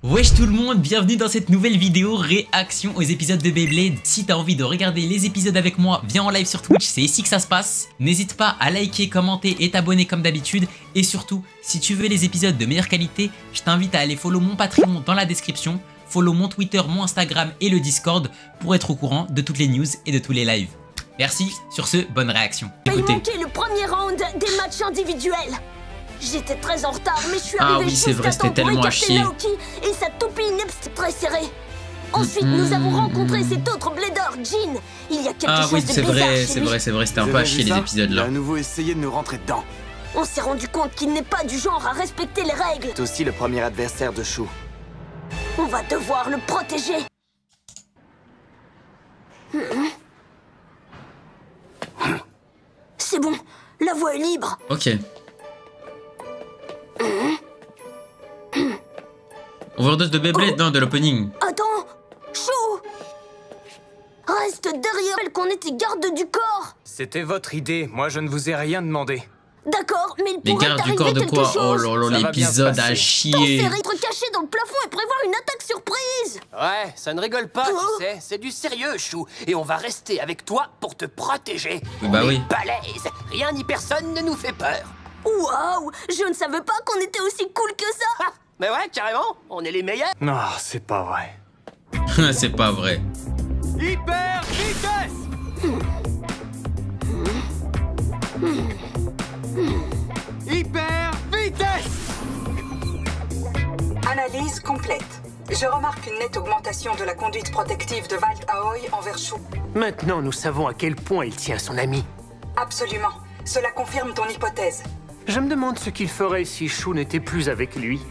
Wesh tout le monde, bienvenue dans cette nouvelle vidéo réaction aux épisodes de Beyblade. Si t'as envie de regarder les épisodes avec moi, viens en live sur Twitch, c'est ici que ça se passe. N'hésite pas à liker, commenter et t'abonner comme d'habitude. Et surtout, si tu veux les épisodes de meilleure qualité, je t'invite à aller follow mon Patreon dans la description, follow mon Twitter, mon Instagram et le Discord pour être au courant de toutes les news et de tous les lives. Merci, sur ce, bonne réaction. Écoutez. Il manquait le premier round des matchs individuels. J'étais très en retard, mais je suis arrivé. Ah oui, c'est vrai, c'était tellement à chier. Et sa toupie Nips très serrée. Ensuite, nous avons rencontré cet autre blader, Jean. Il y a quelque chose de bizarre. c'est vrai, c'était un peu à chier les épisodes là. Il a à nouveau essayé de nous rentrer dedans. On s'est rendu compte qu'il n'est pas du genre à respecter les règles. C'est aussi le premier adversaire de Chou. On va devoir le protéger. C'est bon, la voie est libre. Ok. Overdose de Beyblade, non, de l'opening. Attends, Chou, reste derrière elle qu'on était garde du corps. C'était votre idée, moi je ne vous ai rien demandé. D'accord, mais il Mais pourrait garde du corps de quoi? Oh là là, l'épisode à chier. Être caché dans le plafond et prévoir une attaque surprise. Ouais, ça ne rigole pas, tu sais. C'est du sérieux, Chou. Et on va rester avec toi pour te protéger. Bah on oui. est balèze. Rien ni personne ne nous fait peur. Waouh, je ne savais pas qu'on était aussi cool que ça. Ah, mais ouais, carrément, on est les meilleurs. Non, c'est pas vrai. C'est pas vrai. Hyper vitesse. Hyper vitesse. Analyse complète. Je remarque une nette augmentation de la conduite protective de Walt Aoi envers Chou. Maintenant, nous savons à quel point il tient son ami. Absolument. Cela confirme ton hypothèse. Je me demande ce qu'il ferait si Chou n'était plus avec lui.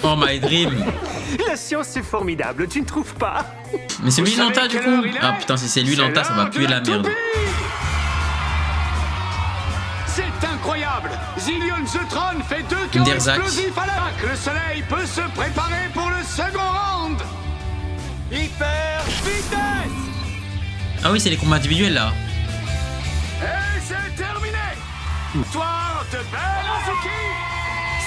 Oh my dream. La science est formidable, tu ne trouves pas? Mais c'est lui Vous savez Lanta du quelle coup. heure il est? Ah putain, si c'est lui C'est Lanta, ça va l'heure puer de la merde. toupie. C'est incroyable. Zillion The Tron fait 2 chaos Derzak. explosifs à l'attaque. Le soleil peut se préparer pour le second round. Hyper vitesse. Ah oui, c'est les combats individuels là. Et c'est terminé. Toi, de belle Azuki.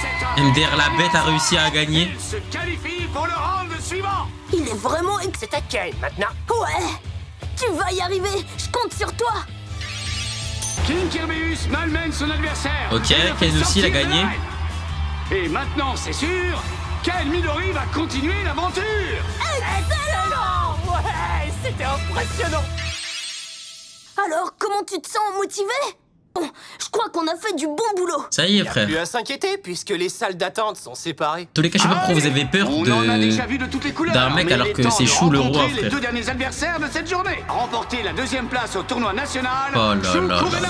C'est un... MDR la bête a réussi à gagner. Il se qualifie pour le round suivant. Il est vraiment C'est à Ken, maintenant. Ouais, tu vas y arriver. Je compte sur toi. King Kirbeus malmène son adversaire. Ok, Et le fait Ken aussi, il a sortir de gagné. l'arène. Et maintenant, c'est sûr, Ken Midori va continuer l'aventure. Excellent. Ouais, c'était impressionnant. Alors, comment tu te sens motivé? Bon, je crois qu'on a fait du bon boulot. Ça y est frère. Plus à s'inquiéter puisque les salles d'attente sont séparées. En tous les cas, je sais pas pourquoi vous avez peur On en a déjà vu de toutes les couleurs, d'un mec mais alors il est que temps c'est de Chou le roi rencontrer les frère. 2 derniers adversaires de cette journée. Remporter la 2e place au tournoi national. Oh là Chou là Kurenai. là.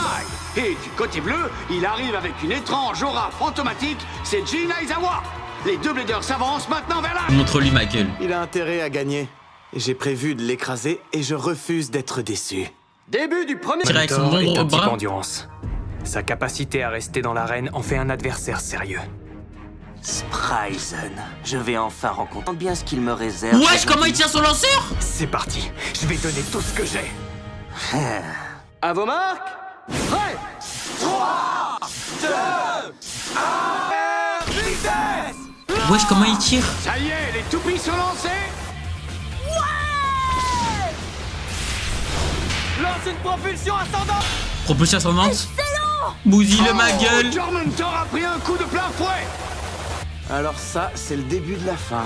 Et du côté bleu, il arrive avec une étrange aura fantomatique, c'est Jin Aizawa. Les 2 bladers s'avancent maintenant vers la... Montre-lui ma gueule. Il a intérêt à gagner. J'ai prévu de l'écraser et je refuse d'être déçu. Début du premier... Tire avec son bon gros bras. endurance. Sa capacité à rester dans l'arène en fait un adversaire sérieux. Spryzen, je vais enfin rencontrer bien ce qu'il me réserve. Wesh, comment il tient son lanceur? C'est parti, je vais donner tout ce que j'ai. À vos marques. Prêt. 3, 2, 1. Vitesse. Wesh, comment il tire? Ça y est, les toupies sont lancées. Lance une propulsion ascendante. Propulsion ascendante. Bousille ma gueule. Tormentor a pris un coup de plein fouet. Alors ça, c'est le début de la fin.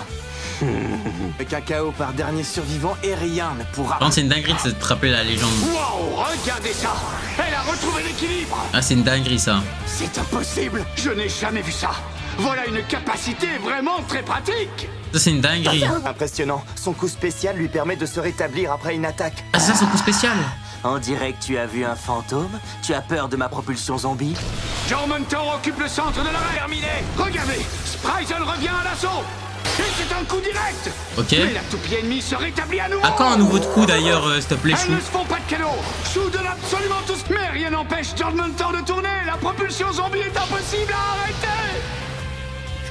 Le cacao par dernier survivant et rien ne pourra... Par contre, c'est une dinguerie de se rappeler la légende. Wow, regardez ça. Elle a retrouvé l'équilibre. Ah, c'est une dinguerie ça. C'est impossible, je n'ai jamais vu ça. Voilà une capacité vraiment très pratique. Ça, c'est une dinguerie. Impressionnant. Son coup spécial lui permet de se rétablir après une attaque. Ah, c'est ça son coup spécial? On dirait que tu as vu un fantôme. Tu as peur de ma propulsion zombie? Tormentor occupe le centre de l'arène. Terminé. Regardez, Spryzen revient à l'assaut. Et c'est un coup direct. Ok. Mais la toupie ennemie se rétablit à nouveau. À quand un nouveau coup d'ailleurs, s'il te plaît, Elles Chou? ne se font pas de cadeaux. Chou donne absolument tout ce... Mais rien n'empêche Tormentor de tourner. La propulsion zombie est impossible à arrêter.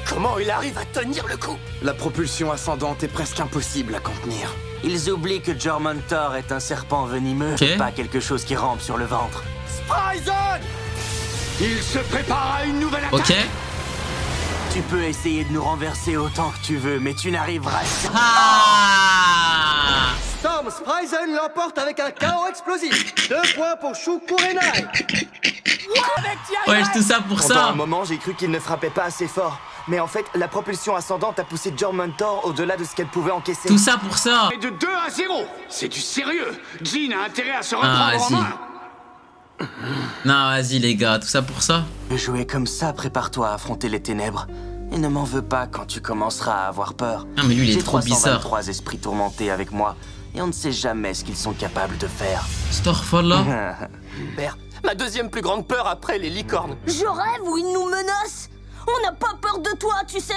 Comment il arrive à tenir le coup? La propulsion ascendante est presque impossible à contenir. Ils oublient que Jormuntor est un serpent venimeux, Ok. pas quelque chose qui rampe sur le ventre. Spryzen. Il se prépare à une nouvelle attaque. Ok. Tu peux essayer de nous renverser autant que tu veux, mais tu n'arriveras jamais. Ah! Storm Spryzen l'emporte avec un chaos explosif. 2 points pour Shu Kurenai. Ouais, tout ça pour Pendant ça. un moment, j'ai cru qu'il ne frappait pas assez fort. Mais en fait, la propulsion ascendante a poussé Jormuntor au-delà de ce qu'elle pouvait encaisser. Tout ça pour ça. Et de 2-0. C'est du sérieux. Jean a intérêt à se Ah, reprendre en main. Non, vas-y les gars, tout ça pour ça. De jouer comme ça, prépare-toi à affronter les ténèbres. Et ne m'en veux pas quand tu commenceras à avoir peur. Non mais lui il est J'ai trop bizarre. 323 esprits tourmentés avec moi. Et on ne sait jamais ce qu'ils sont capables de faire. Starfall Père, ma deuxième plus grande peur après les licornes. Je rêve ou il nous menace? On n'a pas peur de toi, tu sais.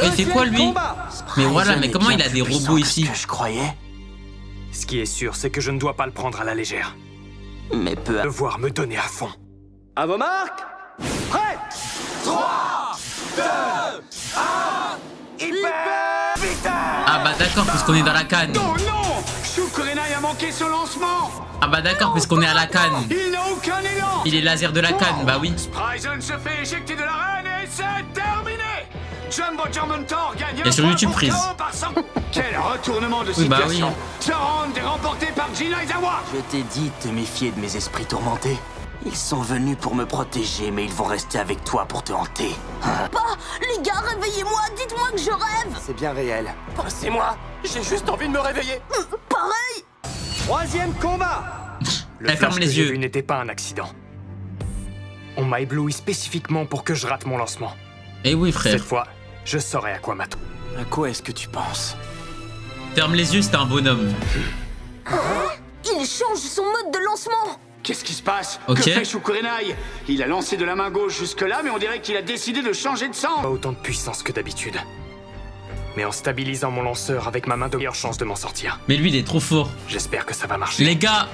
Il fait quoi lui? Combat. Mais voilà, mais est comment bien il a plus des puissant robots que ici? ce que je croyais. Ce qui est sûr, c'est que je ne dois pas le prendre à la légère. Mais peu à Devoir me donner à fond. À vos marques. Prêt. 3, 2, 1, hyper vitesse! Ah bah d'accord, puisqu'on est dans la canne. Oh non! Shu Kurenai a manqué son lancement! Ah bah d'accord, puisqu'on est à la canne. Il n'a aucun élan! Il est laser de la canne, bah oui. Spryzen se fait éjecter de l'arène et c'est terminé! Jumbo Jormuntor gagne Et sur YouTube, pour prise. KO par 100. Quel retournement de Oui, bah situation! oui. Ce round est remporté par Jin Aizawa! Je t'ai dit de te méfier de mes esprits tourmentés. Ils sont venus pour me protéger, mais ils vont rester avec toi pour te hanter. Pas, les gars, réveillez-moi, dites-moi que je rêve. C'est bien réel. C'est moi, j'ai juste envie de me réveiller. Pareil. 3e combat. Le Elle ferme flash les que j'ai yeux. vu n'était pas un accident. On m'a ébloui spécifiquement pour que je rate mon lancement. Eh oui frère. Cette fois, je saurai à quoi m'attendre. À quoi est-ce que tu penses? Ferme les yeux, c'est un bonhomme. Il change son mode de lancement. Qu'est-ce qui se passe? Ok. Que fait Shu Kurenai? Il a lancé de la main gauche jusque-là, mais on dirait qu'il a décidé de changer de sang. Pas autant de puissance que d'habitude. Mais en stabilisant mon lanceur avec ma main de meilleure chance de m'en sortir. Mais lui il est trop fort. J'espère que ça va marcher. Les gars,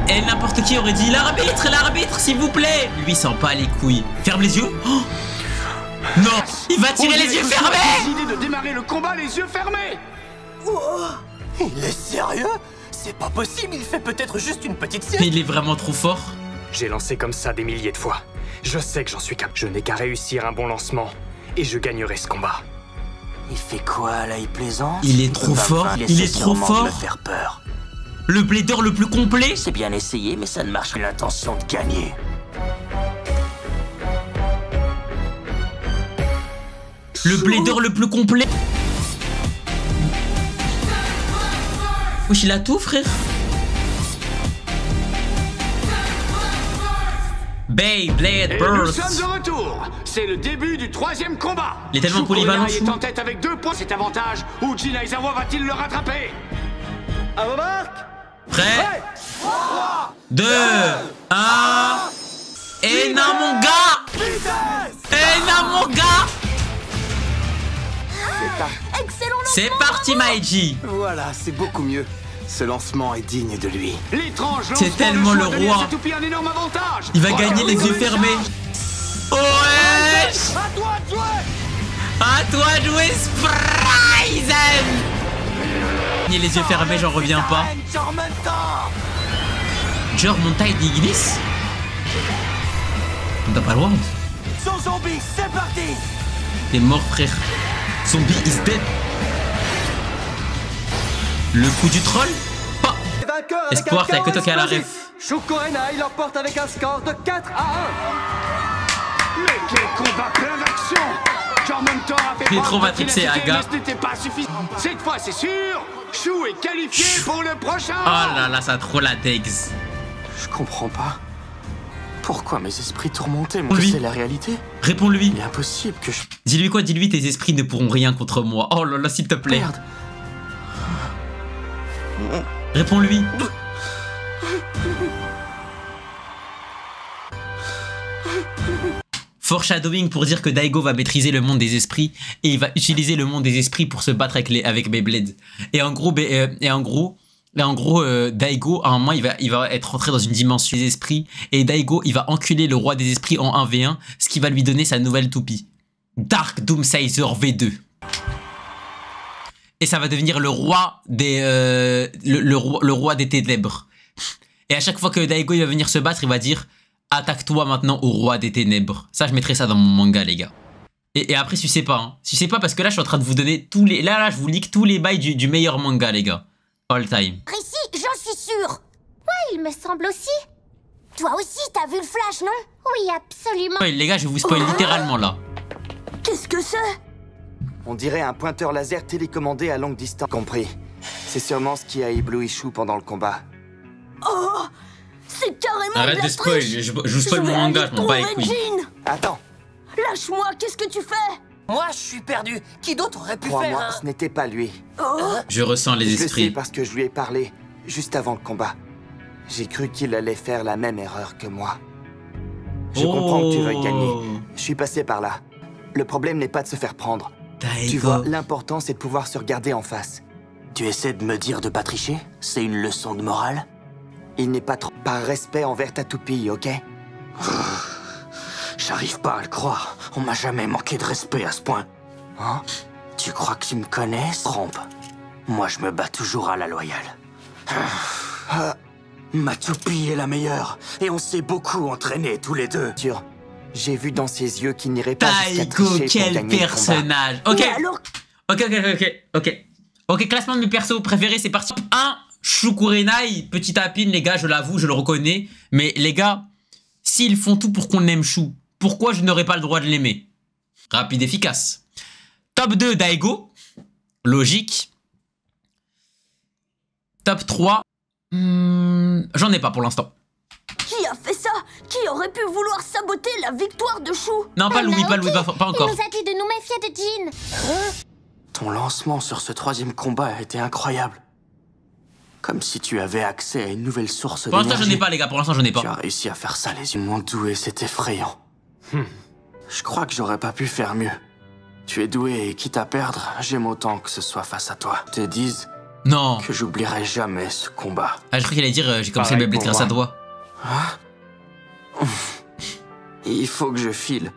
et n'importe qui aurait dit l'arbitre s'il vous plaît. Lui il sent pas les couilles. Ferme les yeux. Oh non, il va tirer les yeux fermés. Il a décidé de démarrer le combat les yeux fermés. Il est sérieux? C'est pas possible, il fait peut-être juste une petite Mais sieste. il est vraiment trop fort. J'ai lancé comme ça des milliers de fois. Je sais que j'en suis capable. Je n'ai qu'à réussir un bon lancement et je gagnerai ce combat. Il fait quoi là, il plaisante? Il est trop fort, il est trop fort. Me faire peur. Le blader le plus complet. C'est bien essayé, mais ça ne marche pas. L'intention de gagner. Le blader le plus complet. Wesh, il a tout frère. Beyblade Et nous Burst. sommes de retour. C'est le début du 3e combat. Il est tellement Shu polyvalent, Kurenai Shu. est en tête avec 2 points. Cet avantage où Jin Aizawa va-t-il le rattraper? À vos marques. Prêt 2, 1. Et non mon gars. Et non mon gars. Excellent lancement. C'est parti Maiji. Voilà, c'est beaucoup mieux. Ce lancement est digne de lui. L'étrange C'est lancement tellement de le choix donné roi. à Satopi un énorme avantage. Il va gagner les yeux fermés. Ouais. À toi de jouer. À toi de jouer Spryzen. Les yeux fermés, j'en reviens pas. Jormuntor d'Ignis. On n'a pas le droit. Son zombie, c'est parti. T'es mort frère. Zombie is dead. Le coup du troll. Oh. Vainqueur avec Espoir, un t'as que chaos toi qui as la explosif. ref. Shu Kurenai l'emporte avec un score de 4-1. Mais quel combat plein d'action. Jormuntor a fait Il est preuve trop de matrixé, ténacité, Aga. mais ce n'était pas suffisant. Cette fois, c'est sûr. Shu est qualifié pour le prochain. Oh là là, ça a trop la degs. Je comprends pas. Pourquoi mes esprits tourmentés m'ont Lui. c'est la réalité? Réponds-lui. Il est impossible que je... Dis-lui quoi, dis-lui, tes esprits ne pourront rien contre moi. Oh là là, s'il te plaît. Merde. Réponds-lui. Foreshadowing pour dire que Daigo va maîtriser le monde des esprits et il va utiliser le monde des esprits pour se battre avec Beyblade. Et en gros, Daigo, à un moment, il va être rentré dans une dimension des esprits et Daigo, il va enculer le roi des esprits en 1v1, ce qui va lui donner sa nouvelle toupie. Dark Doomsizer V2. Et ça va devenir le roi des le roi des ténèbres. Et à chaque fois que Daigo il va venir se battre, il va dire attaque-toi maintenant au roi des ténèbres. Ça, je mettrai ça dans mon manga, les gars. Et après, sucez pas. Hein. Sucez pas parce que là, je suis en train de vous donner tous les... Là, je vous leak tous les bails du meilleur manga, les gars. All time. Précis, j'en suis sûre. Ouais, il me semble aussi. Toi aussi, t'as vu le flash, non? Oui, absolument. Ouais, les gars, je vous spoil littéralement, là. Qu'est-ce que c'est? On dirait un pointeur laser télécommandé à longue distance. Compris. C'est sûrement ce qui a ébloui Chou pendant le combat. Oh, c'est carrément Arrête de spoil, je vous spoil mon manga, je m'en bats les couilles. Attends. Lâche-moi, qu'est-ce que tu fais? Moi, je suis perdu. Qui d'autre aurait pu Crois-moi, faire ce n'était pas lui. Je ressens les Je le sais esprits. parce que je lui ai parlé juste avant le combat. J'ai cru qu'il allait faire la même erreur que moi. Je comprends que tu veuilles gagner. Je suis passé par là. Le problème n'est pas de se faire prendre. Tu vois, l'important c'est de pouvoir se regarder en face. Tu essaies de me dire de pas tricher? C'est une leçon de morale? Il n'est pas trop... Par respect envers ta toupie, ok? J'arrive pas à le croire. On m'a jamais manqué de respect à ce point. Hein? Tu crois que tu me connais? Trompe. Moi, je me bats toujours à la loyale. Ma toupie est la meilleure. Et on s'est beaucoup entraînés tous les deux. Sûr. J'ai vu dans ses yeux qu'il n'irait pas jusqu'à Taiko, tricher pour quel gagner personnage. le combat. Ok, classement de mes persos préférés, c'est parti. 1, Chou Kurenai, petit tapine, les gars, je l'avoue, je le reconnais. Mais les gars, s'ils font tout pour qu'on aime Chou, pourquoi je n'aurais pas le droit de l'aimer? Rapide, efficace. Top 2, Daigo. Logique. Top 3. J'en ai pas pour l'instant. Qui a fait ça? Qui aurait pu vouloir saboter la victoire de Chou? Non, pas Louis, pas encore. Il nous a dit de nous méfier de Jean. Ton lancement sur ce 3e combat a été incroyable. Comme si tu avais accès à une nouvelle source d'énergie. Pour l'instant, j'en ai pas, les gars. Pour l'instant, j'en ai pas. Tu as réussi à faire ça, les yeux moins doués, c'est effrayant. Je crois que j'aurais pas pu faire mieux. Tu es doué et quitte à perdre, j'aime autant que ce soit face à toi. Te disent non que j'oublierai jamais ce combat. Ah, je crois qu'il allait dire j'ai commencé à me blesser grâce à toi. Ah. Il faut que je file.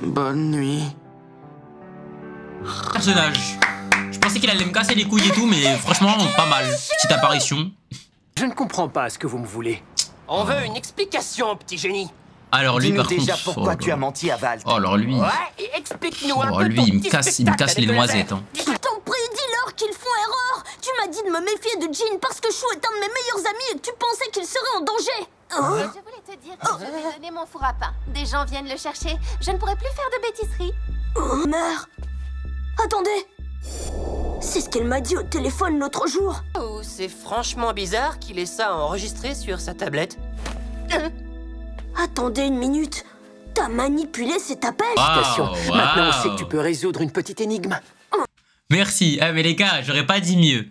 Bonne nuit. Personnage. Je pensais qu'il allait me casser les couilles et tout, mais franchement, pas mal. Petite apparition. Je ne comprends pas ce que vous me voulez. On veut une explication, petit génie. Alors lui, par déjà contre... pourquoi tu as menti à Valt. Oh, alors lui... Ouais, et explique-nous un peu lui, ton il me petit casse spectacle les avec noisettes. Hein. Je t'en prie, dis-leur qu'ils font erreur. Tu m'as dit de me méfier de Jean parce que Chou est un de mes meilleurs amis et que tu pensais qu'il serait en danger. Je voulais te dire que je vais donner mon four à pain. Des gens viennent le chercher. Je ne pourrai plus faire de bêtiseries. Oh, merde. Attendez. C'est ce qu'elle m'a dit au téléphone l'autre jour. Oh, c'est franchement bizarre qu'il ait ça enregistré sur sa tablette. Attendez une minute. T'as manipulé cet appel? Maintenant, on sait que tu peux résoudre une petite énigme. Merci. Ah, mais les gars, j'aurais pas dit mieux.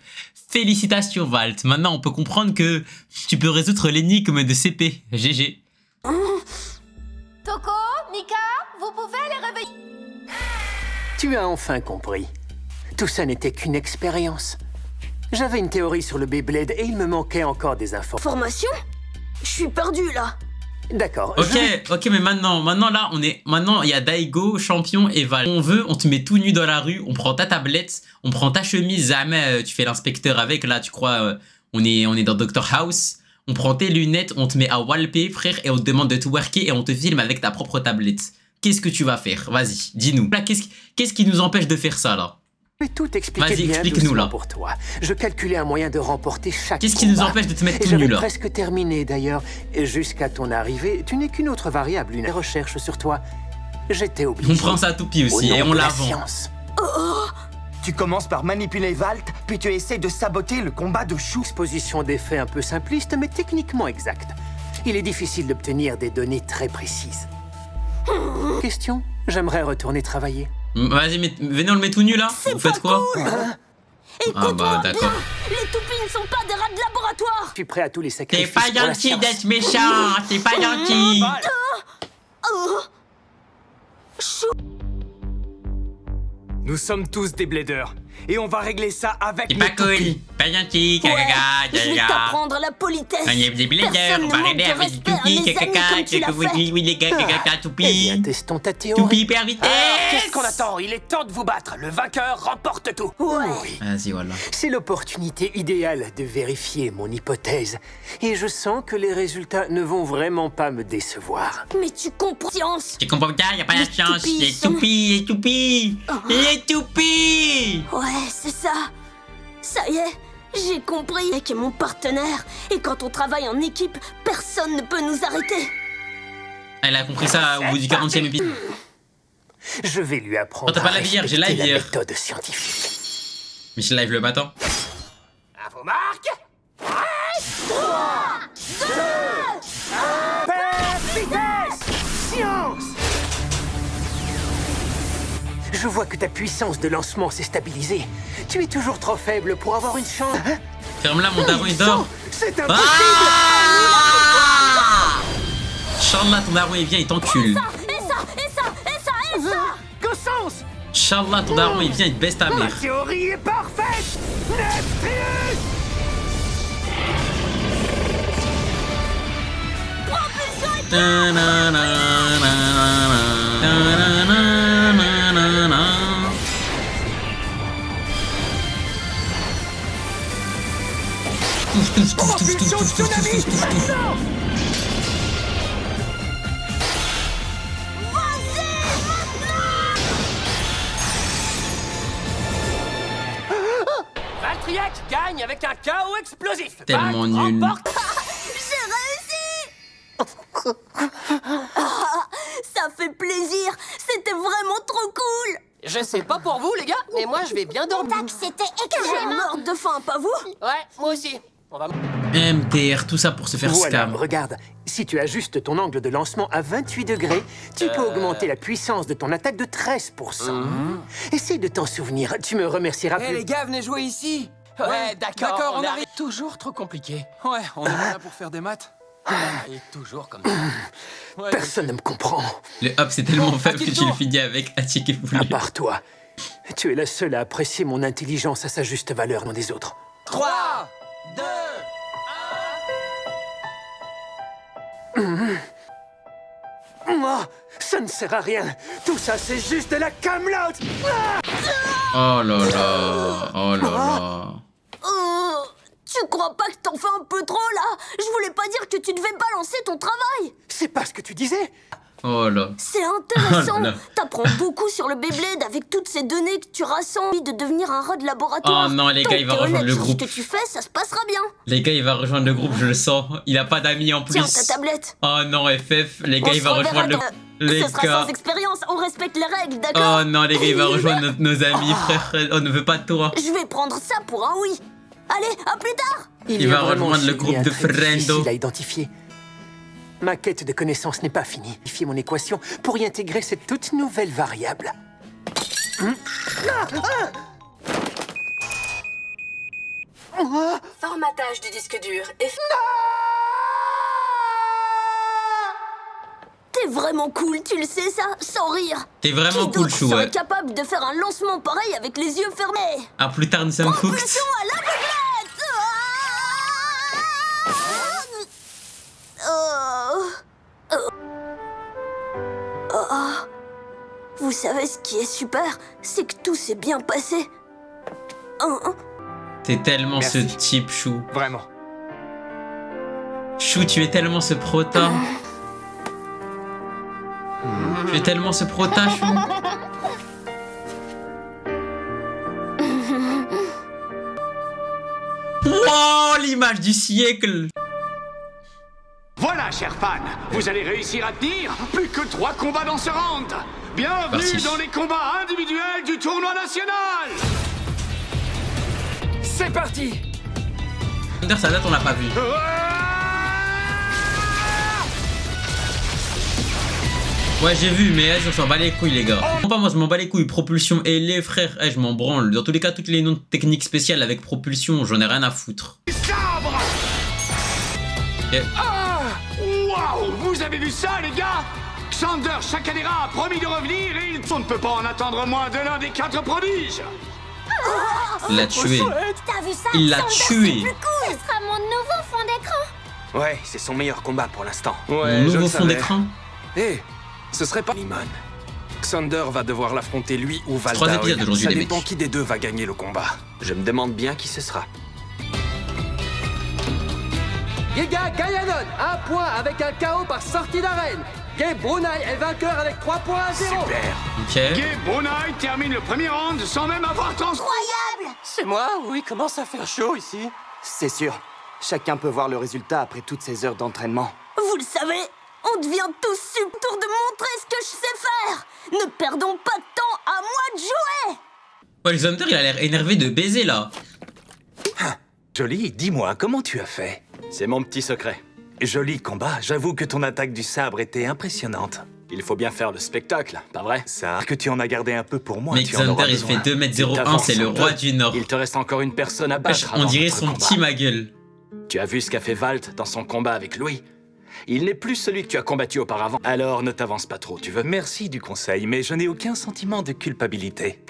Félicitations, Valt. Maintenant, on peut comprendre que tu peux résoudre l'énigme de CP. GG. Toko, Mika, vous pouvez les réveiller. Tu as enfin compris. Tout ça n'était qu'une expérience. J'avais une théorie sur le Beyblade et il me manquait encore des infos. Formation? Je suis perdu là. D'accord. Ok, mais maintenant là, maintenant il y a Daigo, champion et Val. On te met tout nu dans la rue, on prend ta tablette, on prend ta chemise, jamais tu fais l'inspecteur avec, là tu crois, on est dans Dr House. On prend tes lunettes, on te met à wallpaper, frère, et on te demande de te worker et on te filme avec ta propre tablette. Qu'est-ce que tu vas faire? Vas-y, dis-nous. Là, qu'est-ce qui nous empêche de faire ça là? Je vais tout expliquer. Vas-y, explique-nous là. Pour toi. Je calculais un moyen de remporter chaque Qu'est-ce qui nous empêche de te mettre tout nu là? Presque terminé d'ailleurs. Jusqu'à ton arrivée, tu n'es qu'une autre variable, une recherche sur toi. J'étais obligé. On prend sa toupie aussi et on la vend. Tu commences par manipuler Valt, puis tu essaies de saboter le combat de Chou. Exposition des faits un peu simpliste, mais techniquement exacte. Il est difficile d'obtenir des données très précises. Question? J'aimerais retourner travailler. Vas-y, venez, on le met tout nu là. Vous faites quoi? Écoute-moi bien, les toupies ne sont pas des rats de laboratoire. Je suis prêt à tous les sacrifices. T'es pas gentil d'être méchant, t'es pas gentil. Nous sommes tous des bladers. Et on va régler ça avec c'est pas cool, pas gentil, caca, je vais t'apprendre la politesse. On est des blagueurs, on va arrêter avec du toupi, caca, toupi. Eh bien, testons ta théorie. Toupi hyper vitesse. Qu'est-ce qu'on attend? Il est temps de vous battre. Le vainqueur remporte tout. Oui. Vas-y, voilà. C'est l'opportunité idéale de vérifier mon hypothèse. Et je sens que les résultats ne vont vraiment pas me décevoir. Mais tu comprends, science. Tu comprends pas, y a pas la chance. Les toupies, les toupies. Ouais, c'est ça. Ça y est, j'ai compris que mon partenaire. Et quand on travaille en équipe, personne ne peut nous arrêter. Elle a compris ça au bout du 40e épisode. Je vais lui apprendre t'as pas la bière, j'ai live la hier. méthode scientifique. Mais je live le matin. À vos marques. 3, 2, 1, vitesse, science. Je vois que ta puissance de lancement s'est stabilisée. Tu es toujours trop faible pour avoir une chance. Ferme-la, mon daron, il dort. C'est impossible. Inch'Allah, ton daron, il vient, il t'encule. et ça. Qu'au sens? Inch'Allah, ton daron, il vient, il te baisse ta Ma mère. théorie est parfaite. Neptrius. Propulsion tsunami. Valtryek gagne avec un chaos explosif. Tellement nul. J'ai réussi. Ça fait plaisir. C'était vraiment trop cool. Je sais pas pour vous, les gars, mais moi je vais bien dormir. C'était extrêmement morte de faim, pas vous? Ouais, moi aussi. On va... MTR, tout ça pour se faire Voilà, scam. regarde. Si tu ajustes ton angle de lancement à 28 degrés, tu peux augmenter la puissance de ton attaque de 13%. Essaye de t'en souvenir, tu me remercieras plus. Les gars, venez jouer ici. Ouais, d'accord, on arrive. Toujours trop compliqué. Ouais, on est là pour faire des maths. Et toujours comme ça. Personne ne me comprend. Le hop, c'est tellement faible que tu le finis avec Attic et À part toi. Tu es la seule à apprécier mon intelligence à sa juste valeur, non des autres. 3, 2, 1... ça ne sert à rien. Tout ça, c'est juste de la camelote. Oh là là. Oh là là. Tu crois pas que t'en fais un peu trop, là? Je voulais pas dire que tu devais balancer ton travail. C'est pas ce que tu disais. Oh là. C'est intéressant. Oh là. T'apprends beaucoup sur le Beyblade avec toutes ces données que tu rassembles de devenir un rat de laboratoire. Oh non, les gars, il va rejoindre le groupe. Ce que tu fais, ça se passera bien. Les gars, il va rejoindre le groupe, je le sens. Il a pas d'amis en plus. Tiens, ta tablette. Oh non, FF, les gars, il va rejoindre le groupe. Les Ce sera gars. sans expérience, on respecte les règles, d'accord? Oh non, les gars, il va rejoindre nos amis, frère. On ne veut pas de toi. Je vais prendre ça pour un oui. Allez, à plus tard. Il va rejoindre le groupe de Frendo. Difficile à identifier. Ma quête de connaissances n'est pas finie. Vérifier mon équation pour y intégrer cette toute nouvelle variable. Formatage du disque dur et... T'es vraiment cool, tu le sais ça, sans rire. T'es vraiment cool, Chou, serait ouais. capable de faire un lancement pareil avec les yeux fermés. À plus tard, nous sommes cooked. Propulsion à l'aveuglette. Vous savez ce qui est super, c'est que tout s'est bien passé. T'es tellement Merci. ce type, Chou. Vraiment. Chou, tu es tellement ce prota. Tu es tellement ce prota, Chou. Oh, l'image du siècle. Voilà, chers fans, vous allez réussir à tenir. Plus que 3 combats dans ce round. Bienvenue Merci. dans les combats individuels du tournoi national. C'est parti. D'ailleurs, sa date, on l'a pas vu. Ouais, j'ai vu, mais on s'en bat les couilles, les gars. Non, pas moi, je m'en bats les couilles. Propulsion et les frères, je m'en branle. Dans tous les cas, toutes les noms techniques spéciales avec propulsion, j'en ai rien à foutre. Sabre. Okay. Ah, waouh, vous avez vu ça, les gars? Xander Chakadera a promis de revenir et on ne peut pas en attendre moins de l'un des 4 prodiges. Il l'a tué. T'as vu ça? Il l'a tué. Ce sera mon nouveau fond d'écran. Ouais, c'est son meilleur combat pour l'instant. Mon nouveau fond d'écran. Eh, ce serait pas Limon. Xander va devoir l'affronter lui ou Val 3 épisodes aujourd'hui, Ça les dépend mecs. qui des deux va gagner le combat. Je me demande bien qui ce sera. Giga Gaianon, 1 point avec un KO par sortie d'arène. Gabe Brunei est vainqueur avec 3 points à 0. Super. Ok. Gabe Brunei termine le premier round sans même avoir tenté. Incroyable! C'est moi? Oui, commence à faire chaud ici. C'est sûr. Chacun peut voir le résultat après toutes ces heures d'entraînement. Vous le savez, on devient tous subtour de montrer ce que je sais faire. Ne perdons pas de temps, à moi de jouer. Alexander, il a l'air énervé de baiser là. Jolie, dis-moi, comment tu as fait? C'est mon petit secret. Joli combat, j'avoue que ton attaque du sabre était impressionnante. Il faut bien faire le spectacle, pas vrai? Ça, que tu en as gardé un peu pour moi. Mais Xander, il fait 2m01, c'est le roi du Nord. Il te reste encore une personne à battre. On dirait son petit ma gueule. Tu as vu ce qu'a fait Valt dans son combat avec Louis? Il n'est plus celui que tu as combattu auparavant. Alors ne t'avance pas trop, tu veux? Merci du conseil, mais je n'ai aucun sentiment de culpabilité.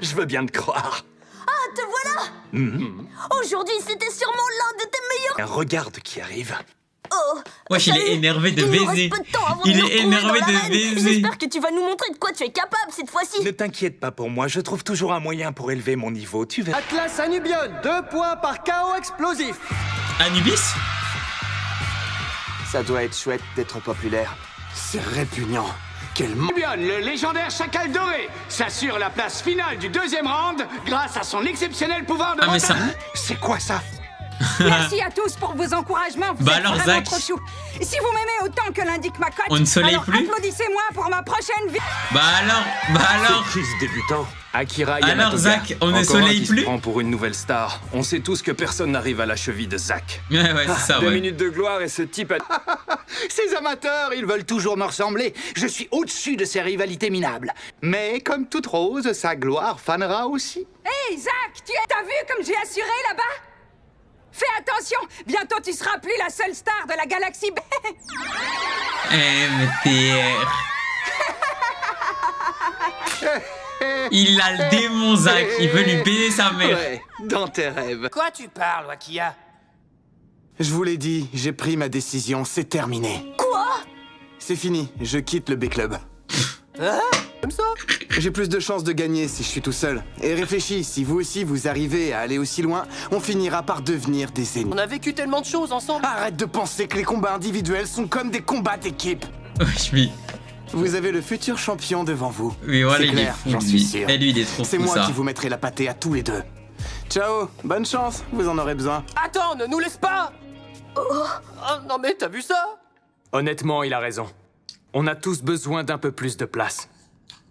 Je veux bien te croire. Ah, te voilà! Aujourd'hui, c'était sûrement l'un de tes meilleurs... Regarde qui arrive. Oh, Wesh, il est énervé de il nous baiser. reste peu de temps avant Il de nous est retrouver énervé dans de l'arène. baiser. J'espère que tu vas nous montrer de quoi tu es capable cette fois-ci. Ne t'inquiète pas pour moi, je trouve toujours un moyen pour élever mon niveau, tu verras. Atlas Anubion, 2 points par KO explosif. Anubis? Ça doit être chouette d'être populaire. C'est répugnant. Quel Anubion, le légendaire chacal doré, s'assure la place finale du deuxième round grâce à son exceptionnel pouvoir de mais ça... C'est quoi ça? Merci à tous pour vos encouragements. Vous Bah êtes alors, vraiment Zach. trop chou. Si vous m'aimez autant que l'indique ma cote, On ne soleille alors plus applaudissez-moi pour ma prochaine vie. Bah alors Surprise débutant. Akira Alors, Yamatoga. Zach, on ne Encore soleille un qui plus se prend pour une nouvelle star. On sait tous que personne n'arrive à la cheville de Zach. Ouais, c'est ça, 2 ouais. minutes de gloire et ce type a... Ces amateurs, ils veulent toujours me ressembler. Je suis au-dessus de ces rivalités minables. Mais comme toute rose, sa gloire fanera aussi. Hey Zach, t'as vu comme j'ai assuré là-bas? Fais attention, bientôt tu seras plus la seule star de la galaxie B. MTR. Il a le démon, Zach. Il veut lui baiser sa mère. Ouais, dans tes rêves. Quoi tu parles, Wakia? Je vous l'ai dit, j'ai pris ma décision, c'est terminé. Quoi? C'est fini, je quitte le B-Club. Hein? Comme ça? J'ai plus de chances de gagner si je suis tout seul. Et réfléchis, si vous aussi vous arrivez à aller aussi loin, on finira par devenir des ennemis. On a vécu tellement de choses ensemble. Arrête de penser que les combats individuels sont comme des combats d'équipe. Wesh, oui. Vous avez le futur champion devant vous. Oui, voilà, c'est il est clair, fou, j'en lui. suis sûr. Et lui, il est trop C'est fou, moi ça. qui vous mettrai la pâtée à tous les deux. Ciao, bonne chance, vous en aurez besoin. Attends, ne nous laisse pas. Oh non mais t'as vu ça? Honnêtement, il a raison. On a tous besoin d'un peu plus de place.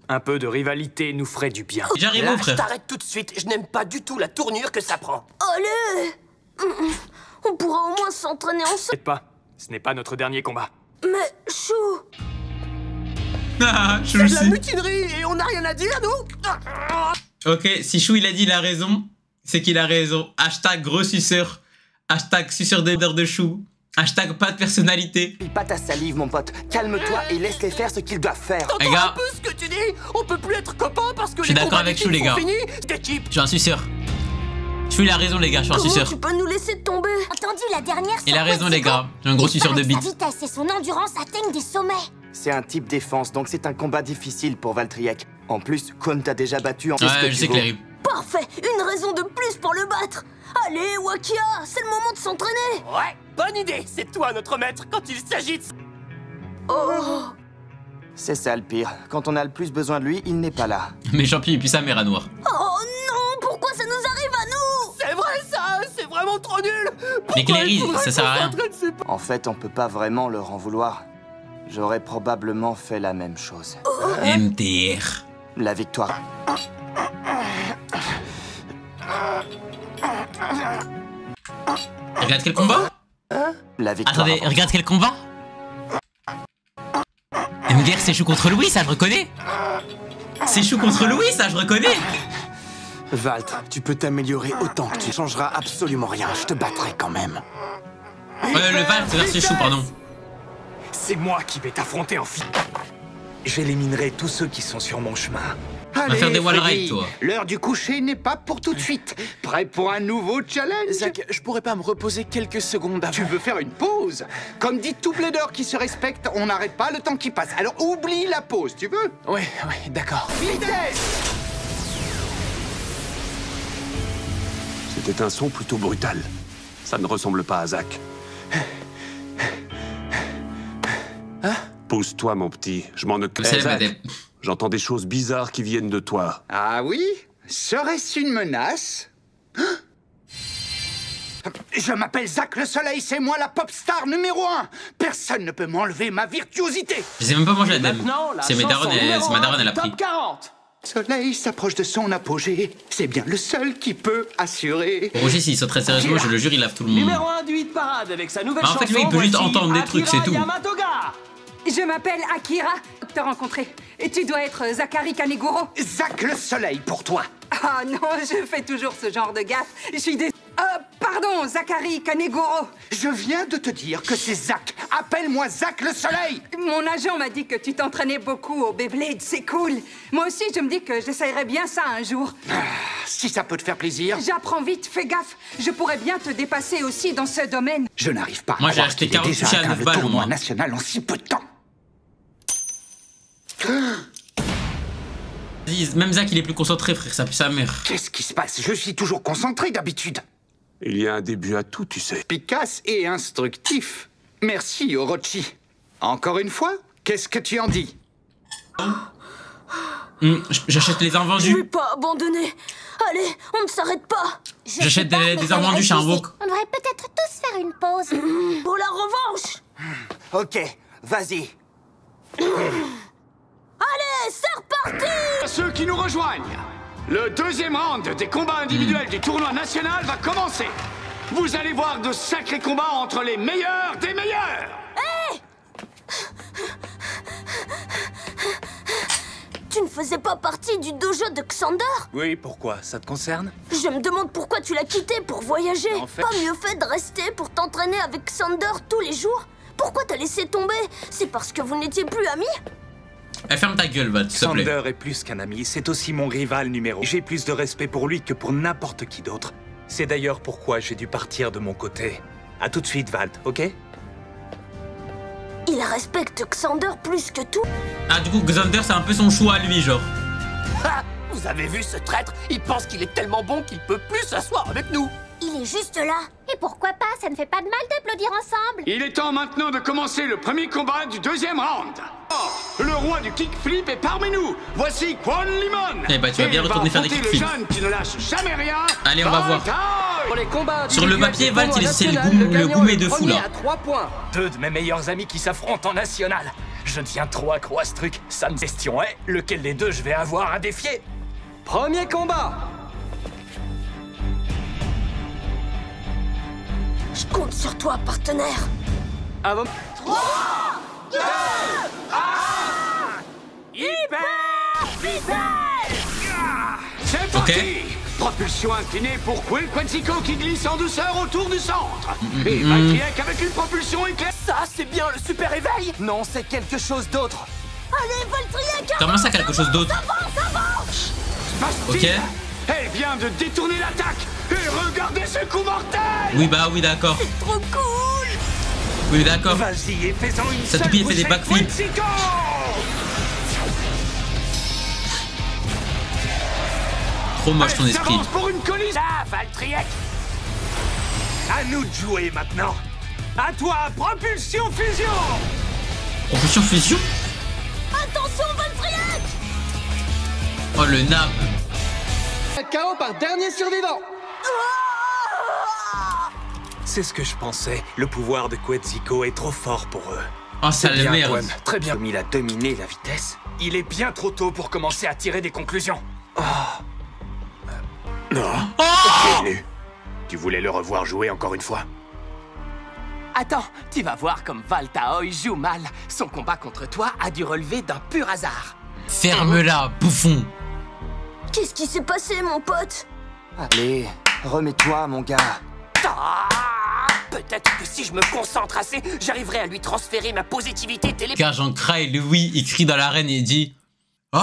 Un peu de rivalité nous ferait du bien. J'arrive, Là, mon je frère. t'arrête tout de suite. Je n'aime pas du tout la tournure que ça prend. Allez! On pourra au moins s'entraîner ensemble. T'inquiète pas, ce n'est pas notre dernier combat. Mais Chou! Ah, Chou C'est de la aussi. mutinerie et on n'a rien à dire, nous. Ok, si Chou il a dit il a raison, c'est qu'il a raison. Hashtag gros suceur. Hashtag suceur de Chou. Hashtag pas de personnalité. Pille pas ta salive, mon pote. Calme-toi et laisse-les faire ce qu'ils doivent faire. Les T'entends gars. un peu ce que tu dis? On peut plus être copains parce que Je suis les d'accord combats avec d'équipe Chou, les sont gars. finis. D'équipe. Je suis un suceur. Chou il a raison, les gars, je suis un Comment suceur. tu peux nous laisser tomber? Entendu, la dernière Il a raison, les gars. J'ai un gros suceur de Sa bite. vitesse et son endurance atteignent des sommets. C'est un type défense, donc c'est un combat difficile pour Valtriek. En plus, Kon t'a déjà battu en... Ouais, je sais que les rives. Parfait! Une raison de plus pour le battre! Allez, Wakia, c'est le moment de s'entraîner! Ouais, bonne idée. C'est toi notre maître quand il s'agit de... Oh! C'est ça le pire. Quand on a le plus besoin de lui, il n'est pas là. Mais champion et puis sa mère à noir. Oh non! Pourquoi ça nous arrive à nous? C'est vrai ça, c'est vraiment trop nul. Mais Cléry, ça sert à rien. En fait, on peut pas vraiment leur en vouloir. J'aurais probablement fait la même chose. MTR. La victoire. Regarde quel combat. La victoire. Attendez, regarde quel combat. MDR, c'est Chou contre Louis, ça je reconnais. C'est Chou contre Louis, ça je reconnais. Valt, tu peux t'améliorer autant que tu changeras absolument rien, je te battrai quand même. Le Valt versus Chou, pardon. C'est moi qui vais t'affronter en finale. j'éliminerai tous ceux qui sont sur mon chemin. Allez, va faire des wall Freddy, rides, toi. L'heure du coucher n'est pas pour tout de suite. Prêt pour un nouveau challenge? Zach, je pourrais pas me reposer quelques secondes avant. Tu veux faire une pause? Comme dit tout blader qui se respecte, on n'arrête pas le temps qui passe. Alors oublie la pause, tu veux? Oui, d'accord. Vitesse! C'était un son plutôt brutal. Ça ne ressemble pas à Zach. Hein? Pousse-toi, mon petit. Je m'en occupe. C'est Zach, madame. j'entends des choses bizarres qui viennent de toi. Ah oui? Serait-ce une menace? Je m'appelle Zach le Soleil, c'est moi la pop star numéro 1. Personne ne peut m'enlever ma virtuosité. Je sais même pas manger la dame. Maintenant, la C'est ma chanson daronne, elle a pris. Top 40. Soleil s'approche de son apogée. C'est bien le seul qui peut assurer. Roger, s'il saute très sérieusement, je le jure, il lave tout le monde. Numéro 1 du hit parade avec sa nouvelle Bah, en chanson. fait, lui, il peut juste voici entendre des trucs, Akira c'est tout. Yamatoga. Je m'appelle Akira. Te rencontrer. Et tu dois être Zachary Kaneguro. Zach le Soleil pour toi. Ah non, je fais toujours ce genre de gaffe. Je suis pardon, Zachary Kaneguro. Je viens de te dire que c'est Zach. Appelle-moi Zach le Soleil. Mon agent m'a dit que tu t'entraînais beaucoup au Beyblade, c'est cool. Moi aussi, je me dis que j'essayerais bien ça un jour. Si ça peut te faire plaisir. J'apprends vite, fais gaffe. Je pourrais bien te dépasser aussi dans ce domaine. Je n'arrive pas Moi, à j'ai croire acheté qu'il ait 40 déjà sushis à atteint 9 le balles, tournoi moi. national en si peu de temps. Même Zach, il est plus concentré, frère, ça pue sa mère. Qu'est-ce qui se passe? Je suis toujours concentré d'habitude. Il y a un début à tout, tu sais. Efficace et instructif. Merci, Orochi. Encore une fois, qu'est-ce que tu en dis? J'achète les Je vais invendus. pas abandonner. Allez, on ne s'arrête pas. J'achète des invendus chez un wok. On devrait peut-être tous faire une pause. Pour la revanche. Ok, vas-y. Allez, c'est reparti. À ceux qui nous rejoignent, le deuxième round des combats individuels du tournoi national va commencer. Vous allez voir de sacrés combats entre les meilleurs des meilleurs. Hé! Tu ne faisais pas partie du dojo de Xander? Oui, pourquoi? Ça te concerne? Je me demande pourquoi tu l'as quitté pour voyager. En fait- Pas mieux fait de rester pour t'entraîner avec Xander tous les jours? Pourquoi t'as laissé tomber? C'est parce que vous n'étiez plus amis? Ferme ta gueule, Val, s'il te plaît. Xander est plus qu'un ami, c'est aussi mon rival numéro 1. J'ai plus de respect pour lui que pour n'importe qui d'autre. C'est d'ailleurs pourquoi j'ai dû partir de mon côté. À tout de suite, Valt, ok? Il respecte Xander plus que tout. Ah, du coup, Xander, c'est un peu son choix à lui, genre. Ha! Vous avez vu ce traître? Il pense qu'il est tellement bon qu'il peut plus s'asseoir avec nous. Il est juste là. Et pourquoi pas? Ça ne fait pas de mal d'applaudir ensemble. Il est temps maintenant de commencer le premier combat du deuxième round. Oh, le roi du kickflip est parmi nous. Voici Quan Limon. Eh bah, tu vas bien retourner faire des kickflips. kickflips. Le jeune qui ne lâche jamais rien. Allez, on va voir. Pour les combats Sur le individuels papier, du Val, tournoi c'est national, le gagnant goumé est de fou, premier là. à 3 points. Deux de mes meilleurs amis qui s'affrontent en national. Je deviens trop accro à ce truc. Ça me question est, lequel des deux je vais avoir à défier? Premier combat. Je compte sur toi, partenaire. Avant... 3, 2, 1... Hyper vitesse! C'est parti! Propulsion inclinée pour Quill Quetzalco qui glisse en douceur autour du centre. Et Valkyriek avec une propulsion éclair. Ça, c'est bien le super éveil? Non, c'est quelque chose d'autre. Allez, Valkyriek! Comment ça, quelque chose d'autre? Avance! Spastique. Ok. Elle vient de détourner l'attaque. Et regardez ce coup mortel! Oui, bah oui, d'accord. C'est trop cool! Oui, d'accord. Vas-y et fais-en une Sa seule toupie, elle fait des bouchée, backflips. Quetzalco! Trop moche ton Elle esprit. s'avance pour une collision. Là, Valkyriek! À nous de jouer maintenant. À toi, propulsion fusion. Propulsion fusion? Attention, Valkyriek! Oh, le nab. KO par dernier survivant. C'est ce que je pensais. Le pouvoir de Quetzalco est trop fort pour eux. Oh, ça le Bien, merde. Quan, très bien. Comme il a dominé la vitesse. Il est bien trop tôt pour commencer à tirer des conclusions. Non. Oh! Nu. Tu voulais le revoir jouer encore une fois? Attends, tu vas voir comme Val Taoï joue mal. Son combat contre toi a dû relever d'un pur hasard. Ferme-la, bouffon. Qu'est-ce qui s'est passé, mon pote? Allez, remets-toi, mon gars. Peut-être que si je me concentre assez, j'arriverai à lui transférer ma positivité télé... Car Jean Cray, Louis, il crie dans l'arène et il dit « Oh,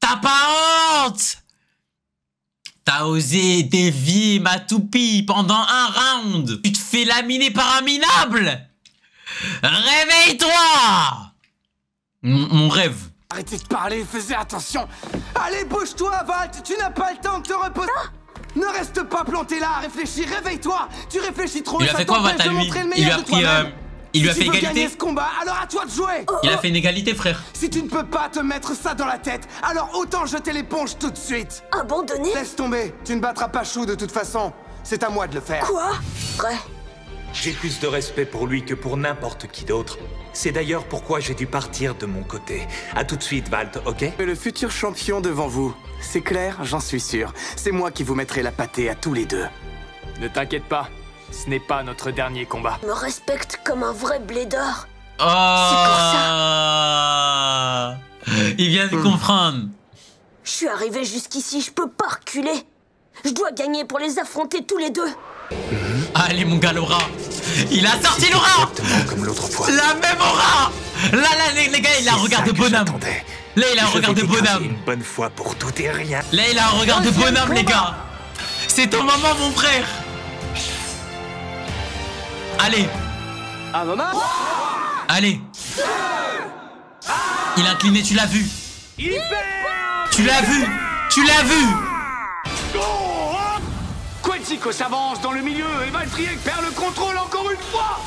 t'as pas honte? T'as osé dévier ma toupie pendant un round. Tu te fais laminer par un minable. Réveille-toi !» Mon rêve. Arrêtez de parler, faisez attention. Allez, bouge-toi, Valt, tu n'as pas le temps de te reposer. Ne reste pas planté là, réfléchis, réveille-toi. Tu réfléchis trop. Il a fait quoi, Valt, à lui? Il lui a pris... il lui a fait égalité. Gagner ce combat, alors à toi de jouer. Il a fait une égalité, frère. Si tu ne peux pas te mettre ça dans la tête, alors autant jeter l'éponge tout de suite. Abandonner? Laisse tomber, tu ne battras pas Chou de toute façon. C'est à moi de le faire. Quoi? Vrai. J'ai plus de respect pour lui que pour n'importe qui d'autre. C'est d'ailleurs pourquoi j'ai dû partir de mon côté. À tout de suite, Valt, ok? Le futur champion devant vous. C'est clair, j'en suis sûr. C'est moi qui vous mettrai la pâtée à tous les deux. Ne t'inquiète pas, ce n'est pas notre dernier combat. Me respecte comme un vrai blédard. Oh, c'est pour ça. Il vient de comprendre. Je suis arrivé jusqu'ici, je peux pas reculer. Je dois gagner pour les affronter tous les deux. Allez mon gars, Laura. Il a sorti Laura. Exactement comme l'autre fois. La même aura. Là, les gars, il a un regard de bonhomme. Là, il a un regard de bonhomme. Une bonne fois pour tout et rien. Là, il a un regard de bonhomme, les gars. C'est ton moment, mon frère. Allez. Allez. Il a incliné, tu l'as vu. Tu l'as vu. Tu l'as vu. Quetzalcoatl s'avance dans le milieu et Valtryek perd le contrôle encore une fois.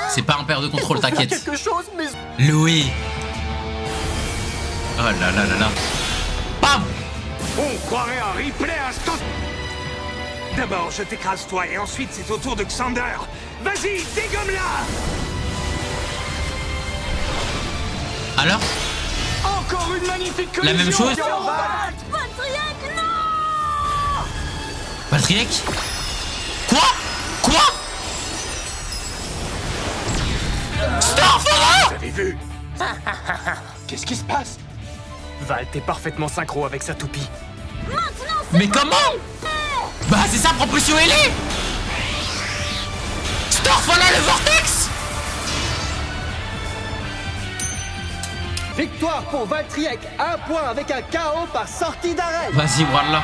C'est pas un père de contrôle, t'inquiète. Quelque chose, mais... Louis. Oh là là là là. Bam. On croirait un replay instant. D'abord, je t'écrase toi et ensuite c'est au tour de Xander. Vas-y, dégomme-la. Alors? Encore une magnifique collision. La même chose? Valtryek, non! Valtryek? Quoi? Quoi? Stop! Vous avez vu? Qu'est-ce qui se passe? Valt est parfaitement synchro avec sa toupie. Mais comment? Bah c'est ça, propulsion ailée. Stop, voilà le vortex. Victoire pour Valtryek, 1 point avec un KO par sortie d'arène. Vas-y, voilà.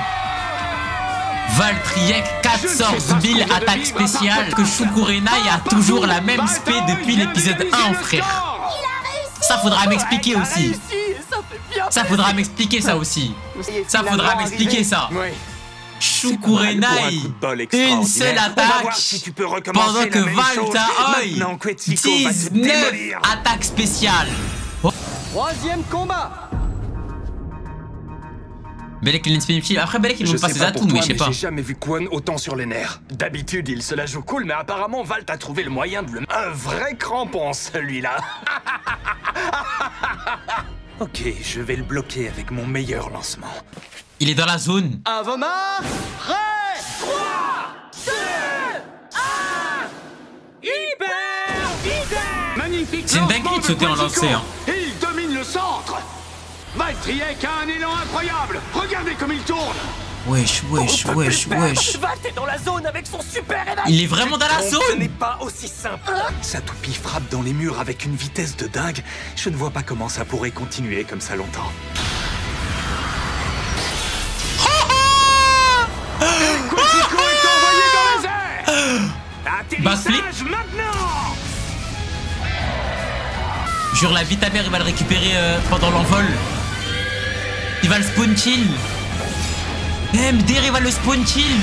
Valtryek, 14 000 attaques spéciales. Que Shukurenai a toujours la même spé depuis l'épisode 1, frère. Ça faudra m'expliquer aussi. Ça faudra m'expliquer ça aussi. Ça faudra m'expliquer ça. Shukurenai, une seule attaque, pendant que Valtaoi, 19 attaques spéciales. Troisième combat. Belek il l'inspire. Après Belek il monte pas ses atouts, mais je sais pas. J'ai jamais vu Kwon autant sur les nerfs. D'habitude il se la joue cool, mais apparemment Valt a trouvé le moyen de le... Un vrai crampon celui-là. Ok, je vais le bloquer avec mon meilleur lancement. Il est dans la zone. À vos marques, prêt. 3, 2, 1. Magnifique. C'est une dinguerie de sauter en lancer. Hein. Et il domine le centre. Valtryek a un élan incroyable. Regardez comme il tourne. Wesh. Valt est dans la zone avec son super élan. Il est vraiment dans la zone. Ce n'est pas aussi simple. Sa toupie frappe dans les murs avec une vitesse de dingue. Je ne vois pas comment ça pourrait continuer comme ça longtemps. Quetzalcoatl est envoyé dans les airs. Atterrissage maintenant. Jure la vie ta mère, il va le récupérer pendant l'envol. Il va le spawn kill. MDR, il va le spawn kill.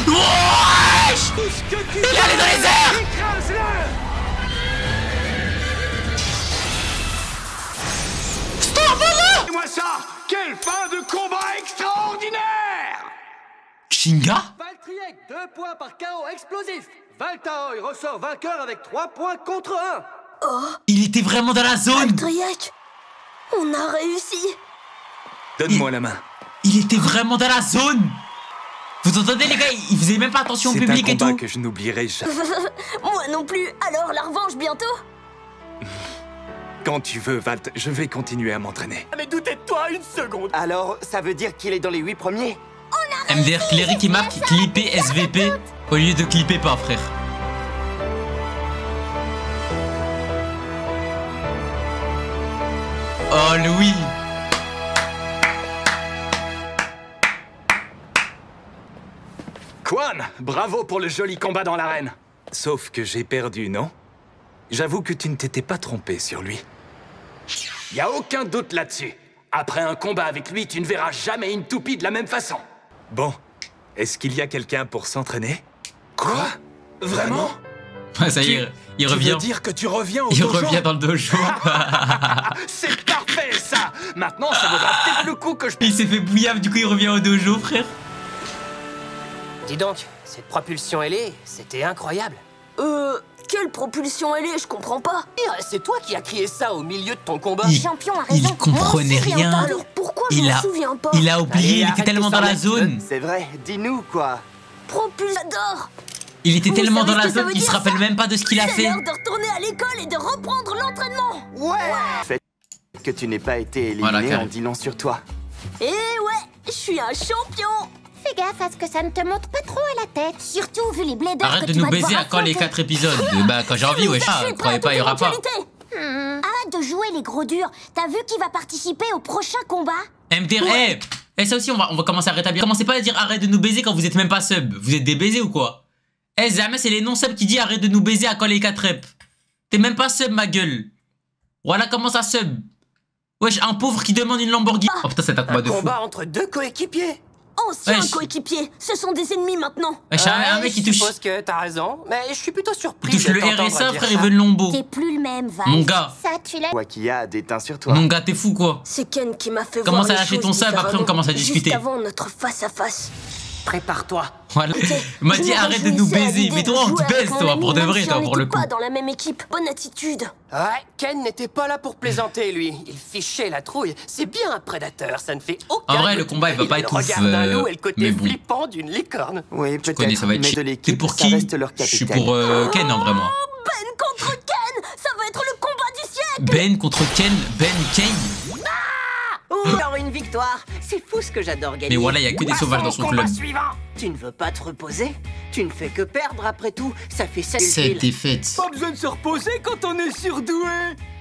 Wesh! Il est allé dans les airs. Stop, moi ça. Quelle fin de combat extraordinaire. Shinga? Valtryek, 2 points par KO explosif. Valtaoi ressort vainqueur avec 3 points contre 1. Oh. Il était vraiment dans la zone. Valtryek, on a réussi. Donne-moi la main. Il était vraiment dans la zone. Vous entendez les gars, il faisait même pas attention au public et tout. C'est un combat que je n'oublierai jamais. Moi non plus. Alors la revanche bientôt? Quand tu veux, Valt, je vais continuer à m'entraîner. Mais doutez de toi une seconde. Alors, ça veut dire qu'il est dans les 8 premiers? On a MDR Cléry qui marque clipper SVP au lieu de clipper pas, frère. Oh Louis. Quan, bravo pour le joli combat dans l'arène. Sauf que j'ai perdu, non? J'avoue que tu ne t'étais pas trompé sur lui. Y a aucun doute là-dessus. Après un combat avec lui, tu ne verras jamais une toupie de la même façon. Bon, est-ce qu'il y a quelqu'un pour s'entraîner? Quoi? Vraiment? Ça y est, il revient. Tu veux dire que tu reviens au dojo? Il revient dans le dojo. C'est parfait, ça. Maintenant, ça vaudra peut-être le coup que je... Il s'est fait bouillave, du coup il revient au dojo, frère. Dis donc, cette propulsion ailée, c'était incroyable. Quelle propulsion ailée, je comprends pas. C'est toi qui as crié ça au milieu de ton combat. Champion a raison. Il comprenait rien. Alors pourquoi je m'en souviens pas? Il a oublié, il était tellement dans la zone. C'est vrai, dis-nous quoi. Propulsador. Il était tellement dans la zone qu'il se rappelle même pas de ce qu'il a fait. C'est l'heure de retourner à l'école et de reprendre l'entraînement. Ouais. Le fait que tu n'aies pas été éliminé en dit long sur toi. Eh ouais, je suis un champion. Fais gaffe à ce que ça ne te monte pas trop à la tête. Surtout vu les blédards. Arrête de nous baiser à quand les 4 épisodes. Bah quand j'ai envie, wesh. Croyez pas, il y aura pas. Arrête de jouer les gros durs. T'as vu qui va participer au prochain combat? MDR, ça aussi on va commencer à rétablir. Commencez pas à dire arrête de nous baiser quand vous êtes même pas sub. Vous êtes des baisés ou quoi? Jamais c'est les non-subs qui disent arrête de nous baiser à quand les 4 reps. T'es même pas sub, ma gueule. Voilà comment ça sub. Wesh, un pauvre qui demande une Lamborghini. Oh putain, c'est un combat de fou. Combat entre 2 coéquipiers. Anciens coéquipiers, ce sont des ennemis maintenant. Wesh, un mec qui touche. Je suppose que t'as raison, mais je suis plutôt surpris. Il touche le RSA, frère, il veut le Lombo. T'es plus le même, Val. Mon gars. Ça, tu l'as. Quoi qu'il y a d'éteint sur toi. Mon gars, t'es fou quoi. C'est Ken qui m'a fait commence voir à lâcher ton sub, après on commence à discuter. Juste avant notre face à face. Prépare-toi. Voilà. Il m'a dit arrête de nous baiser. Mais toi, on te baise, toi, pour de vrai, toi, pour le coup. Pas dans la même équipe. Bonne attitude. Ouais, Ken n'était pas là pour plaisanter, lui. Il fichait la trouille. C'est bien un prédateur, ça ne fait aucun. En vrai, le combat, il va pas être ouf. Regarde un loup et le côté flippant d'une licorne. Oui, je connais, ça va être chiant. T'es pour qui? Je suis pour Ken, en vrai, moi. Ben contre Ken, ça va être le combat du siècle. Ben contre Ken, Ben Kane. Alors une victoire, c'est fou ce que j'adore gagner. Mais voilà, il y a que des sauvages dans son club. Tu ne veux pas te reposer? Tu ne fais que perdre après tout. Ça fait 7 défaites. Pas besoin de se reposer quand on est surdoué.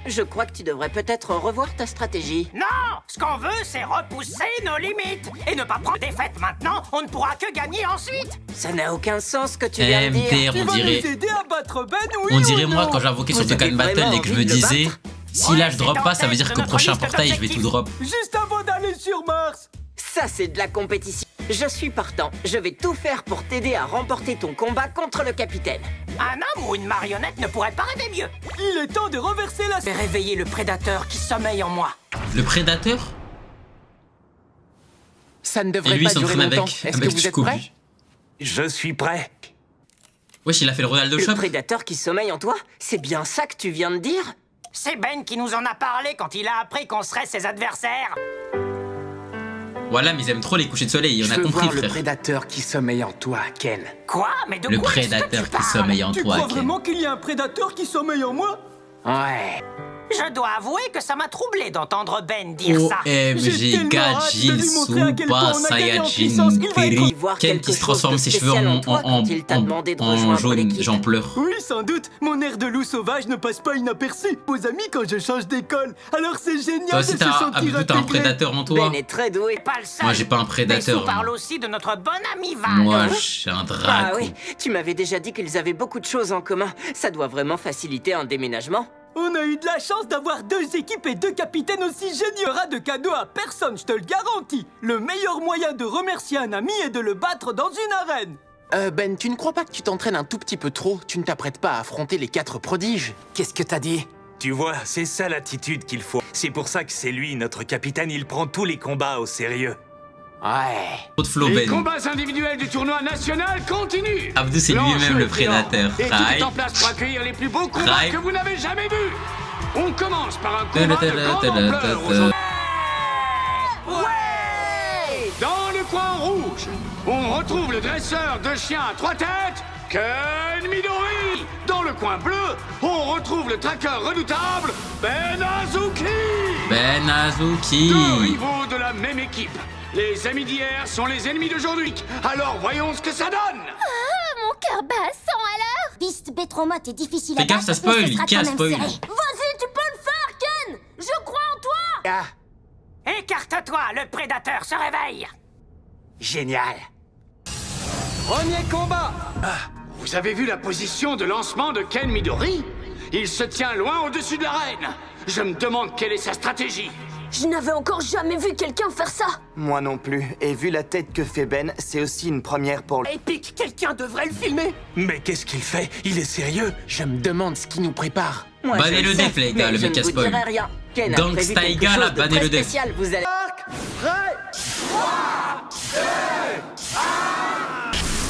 Je crois que tu devrais peut-être revoir ta stratégie. Non! Ce qu'on veut, c'est repousser nos limites. Et ne pas prendre défaite maintenant, on ne pourra que gagner ensuite. Ça n'a aucun sens ce que tu viens de dire. MDR, on dirait. Ben, oui, on dirait moi quand j'invoquais sur Dokkan Battle et que je me disais. Si là je drop pas, ça veut dire qu'au prochain portail je vais tout drop. Juste avant d'aller sur Mars. Ça c'est de la compétition. Je suis partant. Je vais tout faire pour t'aider à remporter ton combat contre le capitaine. Un homme ou une marionnette ne pourrait pas rêver mieux. Il est temps de reverser la... Je vais réveiller le prédateur qui sommeille en moi. Le prédateur? Ça ne devrait pas durer longtemps. Est-ce que vous êtes prêts? Je suis prêt. Wesh, il a fait le Ronaldo Shop. Le prédateur qui sommeille en toi? C'est bien ça que tu viens de dire? C'est Ben qui nous en a parlé quand il a appris qu'on serait ses adversaires. Voilà, mais ils aiment trop les couchers de soleil, on a compris, frère. Le prédateur qui sommeille en toi, Ken. Quoi? Mais de le quoi prédateur qui sommeille en toi, Ken. Tu crois vraiment qu'il y a un prédateur qui sommeille en moi? Ouais. Je dois avouer que ça m'a troublé d'entendre Ben dire ça. OMG, Gajin, Super Saiyajin, Terry, Ken qui se transforme ses cheveux en jaune, j'en pleure. Oui, sans doute, mon air de loup sauvage ne passe pas inaperçu aux amis quand je change d'école. Alors c'est génial toi de se sentir intégré. T'as un prédateur en toi? Ben est très doué. Pas le seul. Moi j'ai pas un prédateur. Mais parle aussi de notre bon ami Val. Moi j'ai un dragon. Ah oui, tu m'avais déjà dit qu'ils avaient beaucoup de choses en commun. Ça doit vraiment faciliter un déménagement. On a eu de la chance d'avoir 2 équipes et 2 capitaines aussi géniaux. Il n'y aura de cadeau à personne, je te le garantis. Le meilleur moyen de remercier un ami est de le battre dans une arène. Ben, tu ne crois pas que tu t'entraînes un tout petit peu trop? Tu ne t'apprêtes pas à affronter les 4 prodiges? Qu'est-ce que t'as dit? Tu vois, c'est ça l'attitude qu'il faut. C'est pour ça que c'est lui, notre capitaine, il prend tous les combats au sérieux. Ouais. Les combats individuels du tournoi national continuent. Abdou, c'est lui-même le prédateur. Et tout est en place pour accueillir les plus beaux combats que vous n'avez jamais vus. On commence par un combat de grande ampleur. Ouais. Dans le coin rouge, on retrouve le dresseur de chiens à 3 têtes, Ken Midori. Dans le coin bleu, on retrouve le tracker redoutable, Ben Azuki. Ben Azuki. 2 rivaux de la même équipe. Les amis d'hier sont les ennemis d'aujourd'hui. Alors voyons ce que ça donne. Ah, mon cœur bat à 100 à l'heure. Beast Betromot est difficile à Fais gaffe, ça spoil. Qui a spoil? Vas-y, tu peux le faire, Ken. Je crois en toi. Écarte-toi, le prédateur se réveille. Génial. Premier combat. Vous avez vu la position de lancement de Ken Midori? Il se tient loin au-dessus de l'arène. Je me demande quelle est sa stratégie. Je n'avais encore jamais vu quelqu'un faire ça. Moi non plus. Et vu la tête que fait Ben, c'est aussi une première pour lui. Épique, quelqu'un devrait le filmer. Mais qu'est-ce qu'il fait? Il est sérieux? Je me demande ce qui nous prépare. Bannez le def, les gars, le mec a spoil. Gangsta Igala, bannez le def. Vous allez... Prêt. 3,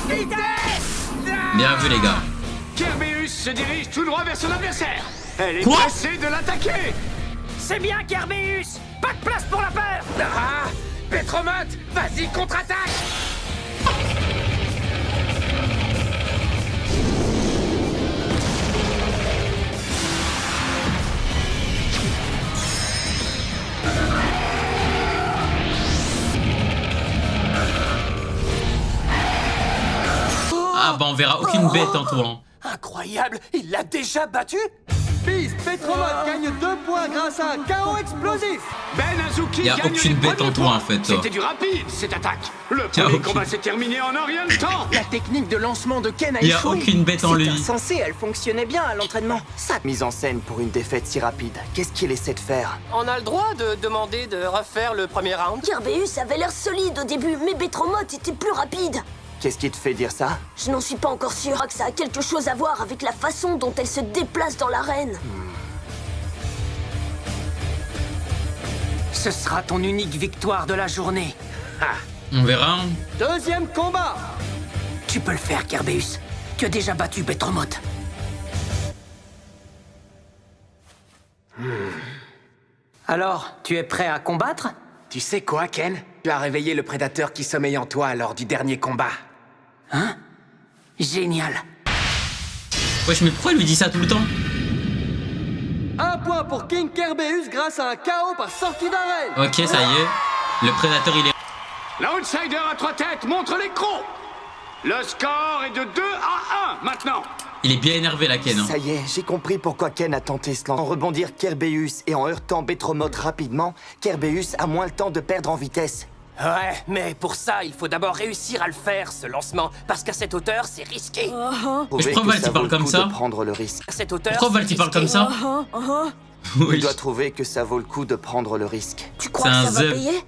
2, 1. Bien vu, les gars. Kerbeus se dirige tout droit vers son adversaire. Elle est Quoi? pressée de l'attaquer. C'est bien, Kerbeus. Pas de place pour la peur. Ah, Betromot, vas-y, contre-attaque. Ah bah on verra aucune bête en toi. Hein. Incroyable, il l'a déjà battu. Beast Betromot gagne 2 points grâce à un KO explosif. Ben Azuki Y a gagne aucune les bête premiers en toi points. en fait. C'était du rapide cette attaque. Le Y a premier aucune- combat s'est terminé en un rien de temps. La technique de lancement de Ken a Y a échoué. aucune bête en lui. C'est insensé, elle fonctionnait bien à l'entraînement. Ça... Mise en scène pour une défaite si rapide. Qu'est-ce qu'il essaie de faire? On a le droit de demander de refaire le premier round. Kerbeus avait l'air solide au début, mais Betromot était plus rapide. Qu'est-ce qui te fait dire ça? Je n'en suis pas encore sûre. Je crois que ça a quelque chose à voir avec la façon dont elle se déplace dans l'arène. Ce sera ton unique victoire de la journée. On verra. Deuxième combat. Tu peux le faire, Kerbeus. Tu as déjà battu Betromot. Alors, tu es prêt à combattre? Tu sais quoi, Ken? Tu as réveillé le prédateur qui sommeille en toi lors du dernier combat. Hein? Génial. Wesh, mais pourquoi il lui dit ça tout le temps? 1 point pour King Kerbeus grâce à un KO par sortie d'arène. Ok, ça y est. Le prédateur il est... L'outsider à 3 têtes montre les crocs. Le score est de 2 à 1 maintenant. Il est bien énervé la Ken. Hein. Ça y est, j'ai compris pourquoi Ken a tenté ce lance. En rebondir Kerbeus et en heurtant Betromot rapidement, Kerbeus a moins le temps de perdre en vitesse. Ouais, mais pour ça, il faut d'abord réussir à le faire, ce lancement. Parce qu'à cette hauteur, c'est risqué. Mais Prouver pourquoi que Val ça il parle vaut le comme coup ça? de prendre le risque. À cette hauteur, Pourquoi Val il parle comme ça? Il doit trouver que ça vaut le coup de prendre le risque. Tu crois que ça va payer?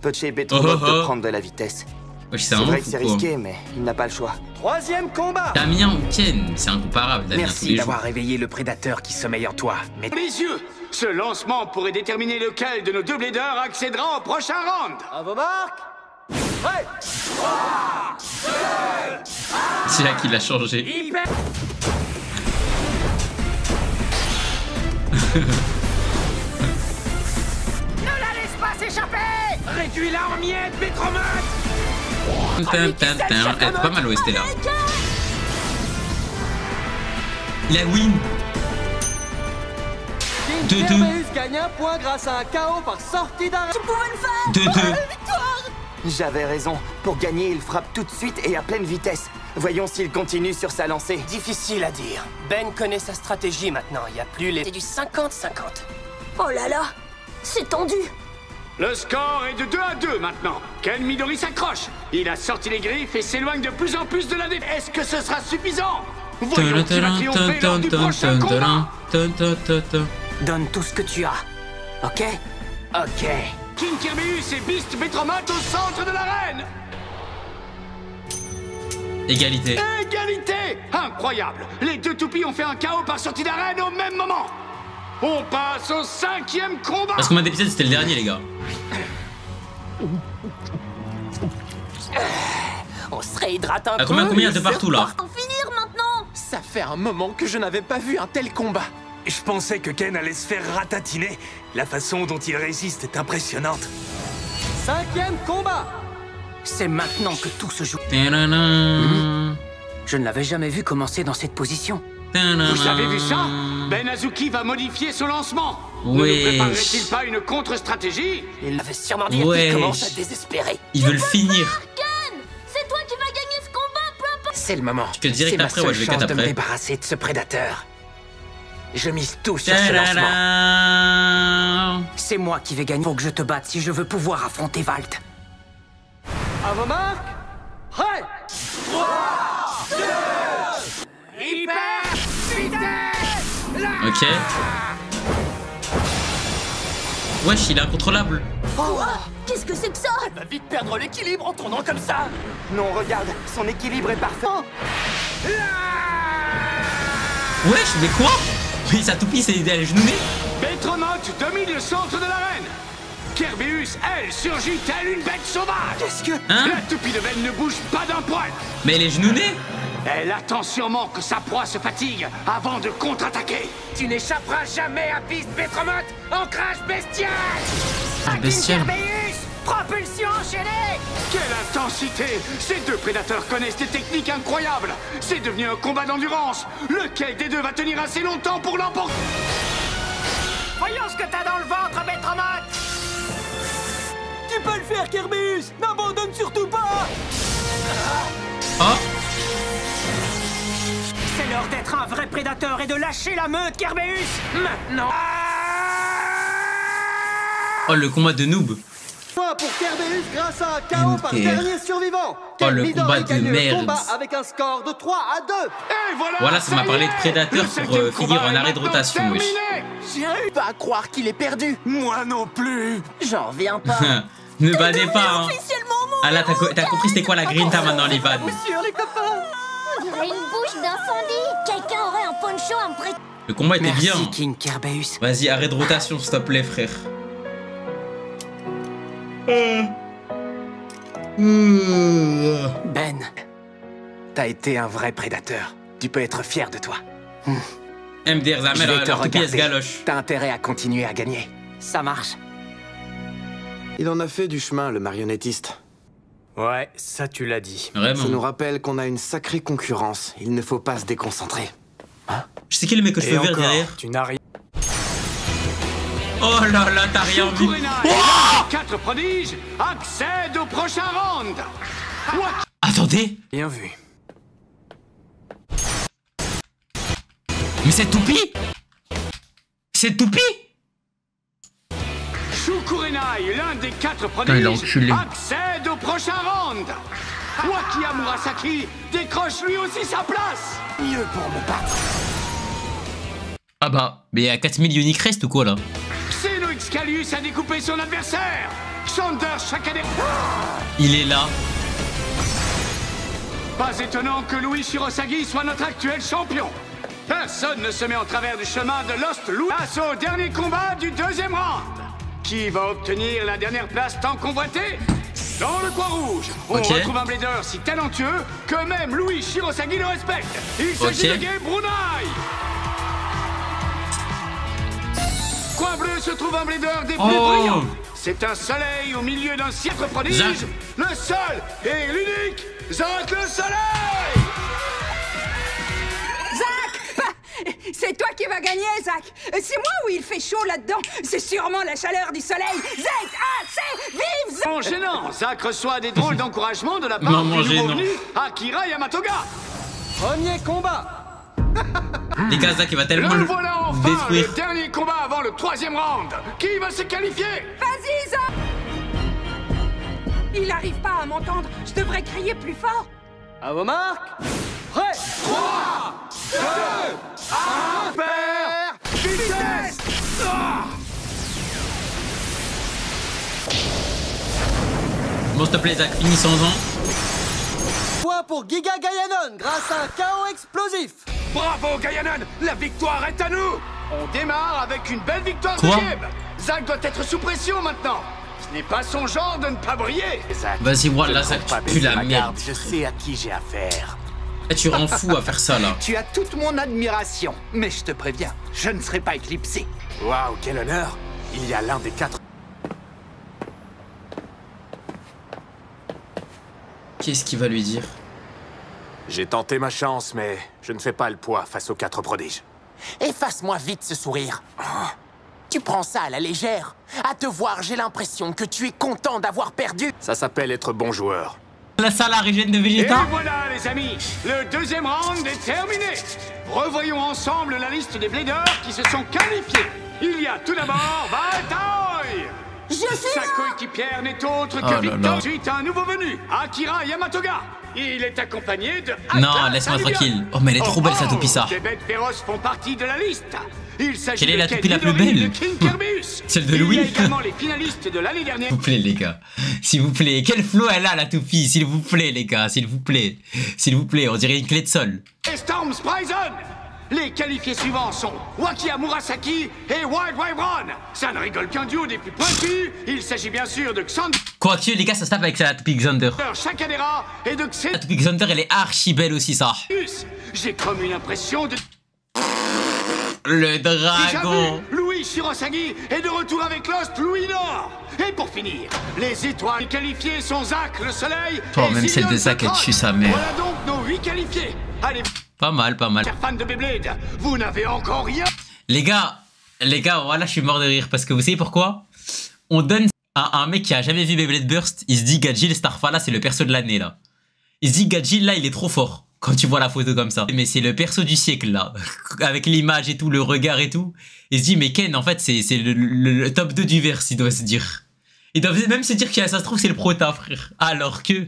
Peut chez Betromot de prendre de la vitesse. Wesh, C'est un vrai ouf que c'est ou quoi? risqué, mais il n'a pas le choix. Troisième combat. Damien ou Ken, c'est incomparable. Damien tous Merci les d'avoir jours. réveillé le prédateur qui sommeille en toi. Mais Mes yeux, ce lancement pourrait déterminer lequel de nos deux bladers accédera au prochain round. À vos marques. Prêt. C'est là qu'il a changé. Hyper... Ne la laisse pas s'échapper! Réduis-la en miettes, Betromot. Elle est pas mal OST là. Il a win. King 2-2. Kerbeus gagne 1 point grâce à un KO par sortie d'arène. Tu pouvais le faire. 2-2. J'avais raison. Pour gagner, il frappe tout de suite et à pleine vitesse. Voyons s'il continue sur sa lancée. difficile à dire. Ben connaît sa stratégie maintenant. Il n'y a plus les... C'est du 50-50. Oh là là, c'est tendu. Le score est de 2 à 2 maintenant. Ken Midori s'accroche. Il a sorti les griffes et s'éloigne de plus en plus de la défaite. Est-ce que ce sera suffisant? Voyons qui va triompher lors du prochain combat. Donne tout ce que tu as. Ok? Ok. King Kerbeus et Beast Betromot au centre de l'arène. Égalité. Égalité! Incroyable! Les deux toupies ont fait un KO par sortie d'arène au même moment. On passe au 5e combat. Parce que combien d'épisodes c'était le dernier les gars? On se réhydrate un peu. Combien de et partout là? En finir maintenant. Ça fait un moment que je n'avais pas vu un tel combat. Je pensais que Ken allait se faire ratatiner. La façon dont il résiste est impressionnante. 5e combat. C'est maintenant que tout se joue. Ta-da-da. Je ne l'avais jamais vu commencer dans cette position. Vous avez vu ça? Ben Azuki va modifier son lancement. Ouais. Ne nous préparerait-il pas une contre-stratégie? Il l'avait sûrement dit, Ouais. il commence à désespérer. Ils veulent finir. Ken, c'est toi qui vas gagner ce combat, peu importe. C'est le moment. Je te le direct C'est ma après, seule ouais, je vais chance cut de me après. débarrasser de ce prédateur. Je mise tout sur ce lancement. Ta-da-da. C'est moi qui vais gagner. Faut que je te batte si je veux pouvoir affronter Valt. À vos marques, prêt. 3, 2, Hyper vitesse. Ok. Wesh, il est incontrôlable. Oh, qu'est-ce que c'est que ça? Elle va vite perdre l'équilibre en tournant comme ça. Non, regarde, son équilibre est parfait. Wesh, mais quoi? Mais sa toupie, c'est des genoux. Betromote domine le centre de l'arène. Kerbeus, elle, surgit telle une bête sauvage. Qu'est-ce que... Hein? La toupie de veine ne bouge pas d'un poil. Mais elle est genounée. Elle attend sûrement que sa proie se fatigue avant de contre-attaquer. Tu n'échapperas jamais à piste Betromote. Ancrage bestial. Bestial. Kerbeus, propulsion enchaînée. Quelle intensité! Ces deux prédateurs connaissent des techniques incroyables. C'est devenu un combat d'endurance. Lequel des deux va tenir assez longtemps pour l'emporter? Voyons ce que t'as dans le ventre, Betromote. Tu peux le faire, Kerbeus. N'abandonne surtout pas. Oh. C'est l'heure d'être un vrai prédateur et de lâcher la meute, Kerbeus. Maintenant. Oh, le combat de noob. Point pour Kerbeus grâce à un KO par MTR. dernier survivant. Oh, le Midori combat de gagne le merde. combat avec un score de 3 à 2. Et Voilà, ça m'a parlé de prédateur pour finir en arrêt de rotation, wesh. J'arrive pas à croire qu'il est perdu. Moi non plus. J'en reviens pas. Ne badez pas, hein. Officiellement mon Ah là, t'as compris c'était quoi la grinta maintenant, les vannes. Sur les copains. On dirait une bouche d'incendie. Quelqu'un aurait un poncho à me prêter. Le combat était bien. Merci, King Kerbeus. Vas-y, arrête de rotation, s'il te plaît, frère. Ben, t'as été un vrai prédateur. Tu peux être fier de toi. MDR, Je Zamel, vais te leur toupie, elle se regarder. galoche. T'as intérêt à continuer à gagner. Ça marche. Il en a fait du chemin, le marionnettiste. Ouais, ça tu l'as dit. Ça nous rappelle qu'on a une sacrée concurrence. Il ne faut pas se déconcentrer. Je sais qui est le mec aux cheveux verts derrière. Tu n'as rien. Oh là là, t'as rien vu. Les 4 prodiges accèdent au prochain round. Attendez. Bien vu. Mais cette toupie. Cette toupie. Shukurenai, l'un des 4 Putain, prodiges, il a enculé. accède au prochain round. Wakiya Murasaki décroche lui aussi sa place. Mieux pour me battre. Ah bah, mais il y a 4000 Unique Rest ou quoi là? Xeno Excalius a découpé son adversaire. Chandler Shakade. Il est là. Pas étonnant que Louis Shirosagi soit notre actuel champion. Personne ne se met en travers du chemin de Lost Louis. Passe au dernier combat du 2e round. Qui va obtenir la dernière place tant convoitée? Dans le coin rouge, on retrouve un blader si talentueux que même Louis Shirosagi le respecte. Il s'agit de Gabe Brunei. Coin bleu se trouve un blader des plus brillants. C'est un soleil au milieu d'un siècle prodige. Zach. Le seul et l'unique Zach le Soleil. Zach! C'est toi qui vas gagner, Zach! C'est moi ou il fait chaud là-dedans? C'est sûrement la chaleur du soleil! Z-A-C! Vive Zach! Bon, gênant, Zach reçoit des drôles d'encouragement de la part Maman du gênant. nouveau venu, Akira Yamatoga! Premier combat. Les gars, Zach, il va tellement Le le voilà enfin, détruire. le dernier combat avant le 3e round! Qui va se qualifier? Vas-y, Zach! Il n'arrive pas à m'entendre. Je devrais crier plus fort. À vos marques, prêt. 3, 2, 1, père, vitesse! Bon, s'il te plaît, Zach, finissons-en. Point pour Giga Gaianon grâce à un KO explosif. Bravo, Gaianon! La victoire est à nous! On démarre avec une belle victoire Quoi? de Gabe! Zach doit être sous pression maintenant! Ce n'est pas son genre de ne pas briller! Vas-y, voilà, Zach, tu pues la merde. Je sais à qui j'ai affaire. Eh, tu rends fou à faire ça, là. Tu as toute mon admiration, mais je te préviens, je ne serai pas éclipsé. Waouh, quel honneur! Il y a l'un des 4. Qu'est-ce qu'il va lui dire? J'ai tenté ma chance, mais je ne fais pas le poids face aux 4 prodiges. Efface-moi vite ce sourire. Tu prends ça à la légère. À te voir, j'ai l'impression que tu es content d'avoir perdu. Ça s'appelle être bon joueur. La salle à régène de Vegeta. Et voilà les amis, le deuxième round est terminé. Revoyons ensemble la liste des bladers qui se sont qualifiés. Il y a tout d'abord Valtaoy. Sa coéquipière n'est autre que Victor. Ensuite un nouveau venu, Akira Yamatoga. Il est accompagné de non, laisse-moi tranquille. Oh mais elle est trop belle sa toupie ça. Des bêtes féroces font partie de la liste. Il s'agit quelle est la toupie la plus belle? Celle de Louis. Il y a également les finalistes de l'année dernière. S'il vous plaît les gars, s'il vous plaît, quel flow elle a la toupie, s'il vous plaît les gars, s'il vous plaît, on dirait une clé de sol. Et Storm Sprison. Les qualifiés suivants sont Wakia Murasaki et Wild Wyvern. Ça ne rigole qu'un duo des plus pointus. Il s'agit bien sûr de Xander. Quoique les gars, ça se tape avec la toupie Xander. Shakadera et de la toupie Xander, elle est archi belle aussi ça. J'ai comme une impression de... Le dragon. Louis Shirosagi est de retour avec Lost Louis Nord. Et pour finir, les étoiles qualifiées sont Zack le Soleil. Oh, même celle de Zack, elle tue sa mère. Voilà donc nos 8 qualifiés. Allez. Pas mal, pas mal. Chers fans de Beyblade, vous n'avez encore rien. Les gars, voilà, je suis mort de rire parce que vous savez pourquoi? On donne à un mec qui a jamais vu Beyblade Burst, il se dit Gajil Starfala, c'est le perso de l'année là. Il se dit Gajil là, il est trop fort. Quand tu vois la photo comme ça. Mais c'est le perso du siècle là. Avec l'image et tout, le regard et tout. Il se dit mais Ken en fait c'est le top 2 du verse, il doit se dire. Il doit même se dire que ça se trouve c'est le prota frère. Alors que...